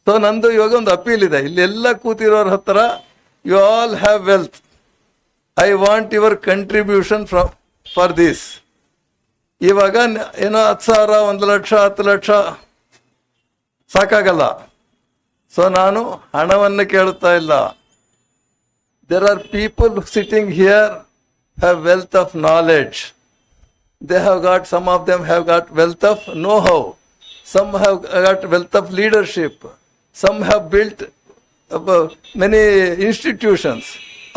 ಸೊ ನಂದು ಇವಾಗ ಒಂದು ಅಪೀಲ್ ಇದೆ ಇಲ್ಲೆಲ್ಲ ಕೂತಿರೋರ ಹತ್ರ, you all have wealth, I want your contribution for this. ಇವಾಗ ಏನೋ 10,000, 1 ಲಕ್ಷ, 10 ಲಕ್ಷ ಸಾಕಾಗಲ್ಲ. ಸೊ ನಾನು ಹಣವನ್ನು ಕೇಳುತ್ತಾ ಇಲ್ಲ. There are people sitting here have wealth of knowledge. They have got, some of them have got wealth of know-how. Some have got wealth of leadership. Some have built many institutions.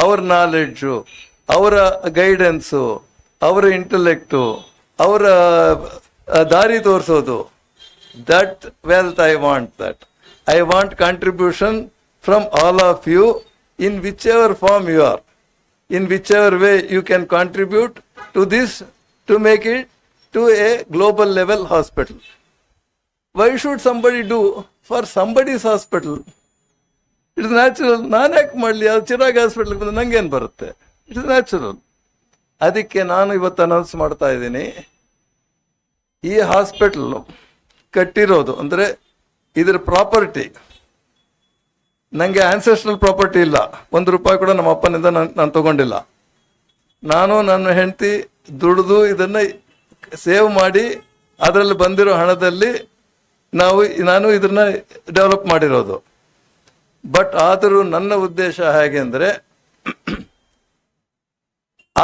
Our knowledge, our guidance, our intellect, our ದಾರಿ ತೋರಿಸೋದು, that wealth I want that. I want contribution from all of you in whichever form you are. In whichever way you can contribute to this, to make it to a global level hospital. Why should somebody do for somebody's hospital? It is natural. ನಾನು ಯಾಕೆ ಮಾಡಲಿ? ಅದು ಚಿರಾಗ್ ಹಾಸ್ಪಿಟಲ್ಗೆ ಬಂದು ನಂಗೇನು ಬರುತ್ತೆ? It is natural. ಅದಕ್ಕೆ ನಾನು ಇವತ್ತು ಅನೌನ್ಸ್ ಮಾಡ್ತಾ ಇದ್ದೀನಿ, ಈ ಹಾಸ್ಪಿಟಲ್ ಕಟ್ಟಿರೋದು ಅಂದರೆ ಇದರ ಪ್ರಾಪರ್ಟಿ ನನಗೆ ಆನ್ಸೆಸ್ಟ್ರಲ್ ಪ್ರಾಪರ್ಟಿ ಇಲ್ಲ, ₹1 ಕೂಡ ನಮ್ಮ ಅಪ್ಪನಿಂದ ನಾನು ತಗೊಂಡಿಲ್ಲ. ನಾನು ನನ್ನ ಹೆಂಡತಿ ದುಡಿದು ಇದನ್ನು ಸೇವ್ ಮಾಡಿ ಅದರಲ್ಲಿ ಬಂದಿರೋ ಹಣದಲ್ಲಿ ನಾನು ಇದನ್ನ ಡೆವಲಪ್ ಮಾಡಿರೋದು. ಬಟ್ ಆದರೂ ನನ್ನ ಉದ್ದೇಶ ಹೇಗೆ ಅಂದರೆ,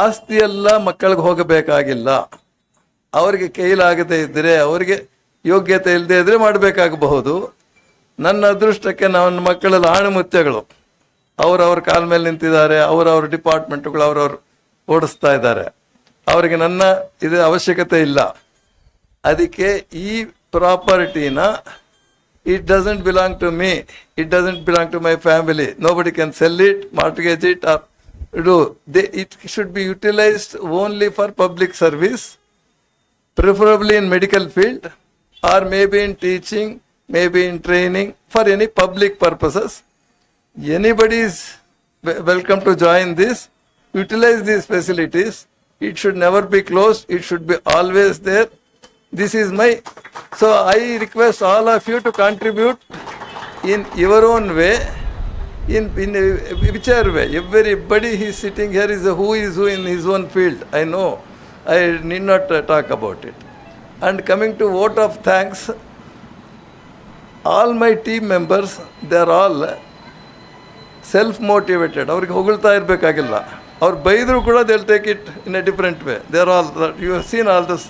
ಆಸ್ತಿ ಎಲ್ಲ ಮಕ್ಕಳಿಗೆ ಹೋಗಬೇಕಾಗಿಲ್ಲ. ಅವರಿಗೆ ಕೈಲಾಗದೇ ಇದ್ದರೆ, ಅವರಿಗೆ ಯೋಗ್ಯತೆ ಇಲ್ಲದೆ ಇದ್ರೆ ಮಾಡಬೇಕಾಗಬಹುದು. ನನ್ನ ಅದೃಷ್ಟಕ್ಕೆ ನನ್ನ ಮಕ್ಕಳೆಲ್ಲ ಆಣೆಮುತ್ಯಗಳು, ಅವರವ್ರ ಕಾಲ ಮೇಲೆ ನಿಂತಿದ್ದಾರೆ, ಅವರವ್ರ ಡಿಪಾರ್ಟ್ಮೆಂಟ್ಗಳು ಅವರವ್ರು ಓಡಿಸ್ತಾ ಇದ್ದಾರೆ. ಅವರಿಗೆ ನನ್ನ ಇದು ಅವಶ್ಯಕತೆ ಇಲ್ಲ. ಅದಕ್ಕೆ ಈ ಪ್ರಾಪರ್ಟಿನ, it doesn't belong to me, it doesn't belong to my family, nobody can sell it, mortgage it or do. It should be utilized only for public service, preferably in medical field or maybe in teaching, maybe in training, for any public purposes. Anybody is welcome to join this, utilize these facilities. It should never be closed, it should be always there. This is my, so I request all of you to contribute in your own way, in whichever way. Everybody who is sitting here is who in his own field. I know, I need not talk about it. And coming to vote of thanks, all my team members, they are all self-motivated. ಅವ್ರಿಗೆ ಹೊಗಳ್ತಾ ಇರಬೇಕಾಗಿಲ್ಲ. ಅವ್ರು ಬೈದರೂ ಕೂಡ they'll take it in a different way. They are all, you have seen all this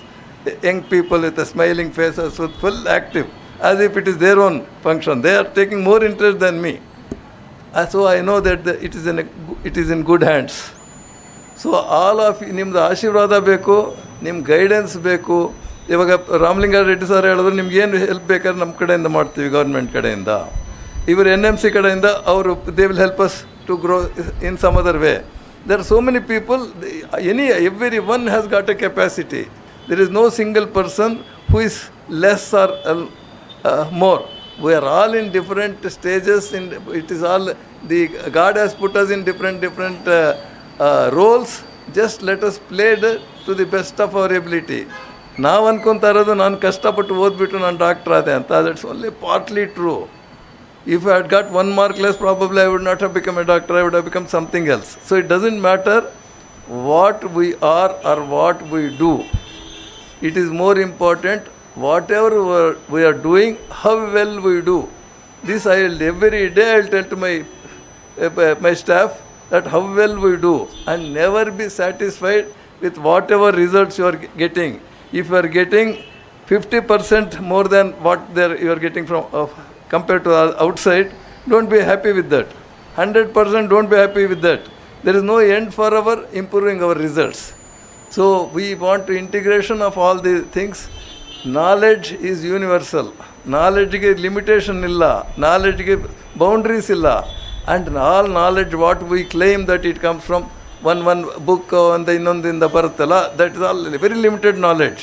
young people with the smiling faces, with full active, as if it is their own function. They are taking more interest than me. So I know that it is in good hands. So all of you, ನಿಮ್ದು ಆಶೀರ್ವಾದ ಬೇಕು, ನಿಮ್ಮ guidance ಬೇಕು. ಇವಾಗ Ramalinga Reddy sir ಹೇಳಿದ್ರು, ನಿಮ್ಗೆ ಏನು help ಬೇಕಾದ್ರೆ ನಮ್ಮ ಕಡೆಯಿಂದ ಮಾಡ್ತೀವಿ, ಗೌರ್ಮೆಂಟ್ ಕಡೆಯಿಂದ. ಇವರು NMC ಕಡೆಯಿಂದ ಅವರು they will help us to grow in some other way. There are so many people, everyone has got a capacity. There is no single person who is less or more. We are all in different stages. It is all, God has put us in different roles. Just let us play to the best of our ability. ನಾವು ಅನ್ಕೊತಾ ಇರೋದು, ನಾನು ಕಷ್ಟಪಟ್ಟು ಓದ್ಬಿಟ್ಟು ನಾನು doctor ಆದೆ ಅಂತ. That's only partly true. If I had got 1 mark less, probably I would not have become a doctor, I would have become something else. So it doesn't matter what we are or what we do. It is more important whatever we are doing, how well we do. This every day I will tell to my staff that how well we do, and never be satisfied with whatever results you are getting. If you are getting 50% more than what you are getting from compared to outside, don't be happy with that. 100% don't be happy with that. There is no end for our improving our results. So we want to integration of all these things. Knowledge is universal. Knowledge ge limitation illa, knowledge ge boundaries illa, and all knowledge what we claim that it comes from one book and innondinda baruttala, that is all very limited knowledge.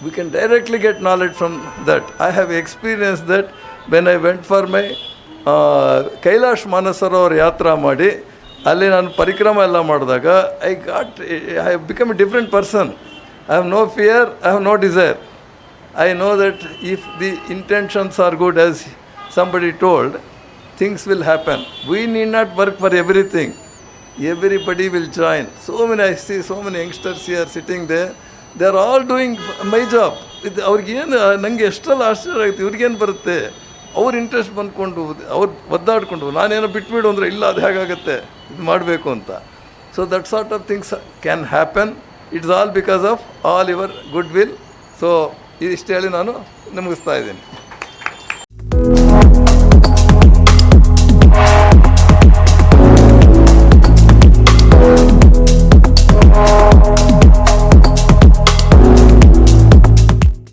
We can directly get knowledge from that. I have experienced that when I went for my Kailash ಮಾನಸರೋವರ ಯಾತ್ರಾ ಮಾಡಿ ಅಲ್ಲಿ ನಾನು ಪರಿಕ್ರಮ ಎಲ್ಲ ಮಾಡಿದಾಗ I have become a different person. I have no fear, I have no desire. I know that if the intentions are good, as somebody told, things will happen. We need not work for everything. Everybody will join. I see so many youngsters here sitting there. They are all doing my job. ಅವ್ರಿಗೇನು ನನಗೆ ಎಷ್ಟೆಲ್ಲ ಆಶ್ಚರ್ಯ ಆಗುತ್ತೆ, ಇವ್ರಿಗೇನು ಬರುತ್ತೆ, ಅವ್ರ interest ಬಂದ್ಕೊಂಡು ಅವ್ರು ಒದ್ದಾಡ್ಕೊಂಡು ನಾನೇನೋ ಬಿಟ್ಬಿಡು ಅಂದರೆ ಇಲ್ಲ, ಅದು ಹೇಗಾಗುತ್ತೆ, ಇದು ಮಾಡಬೇಕು ಅಂತ. So that sort of things can happen. It's all because of all your good will. So ಇಷ್ಟು ಹೇಳಿ ನಾನು ಮುಗಿಸ್ತಾ ಇದ್ದೀನಿ.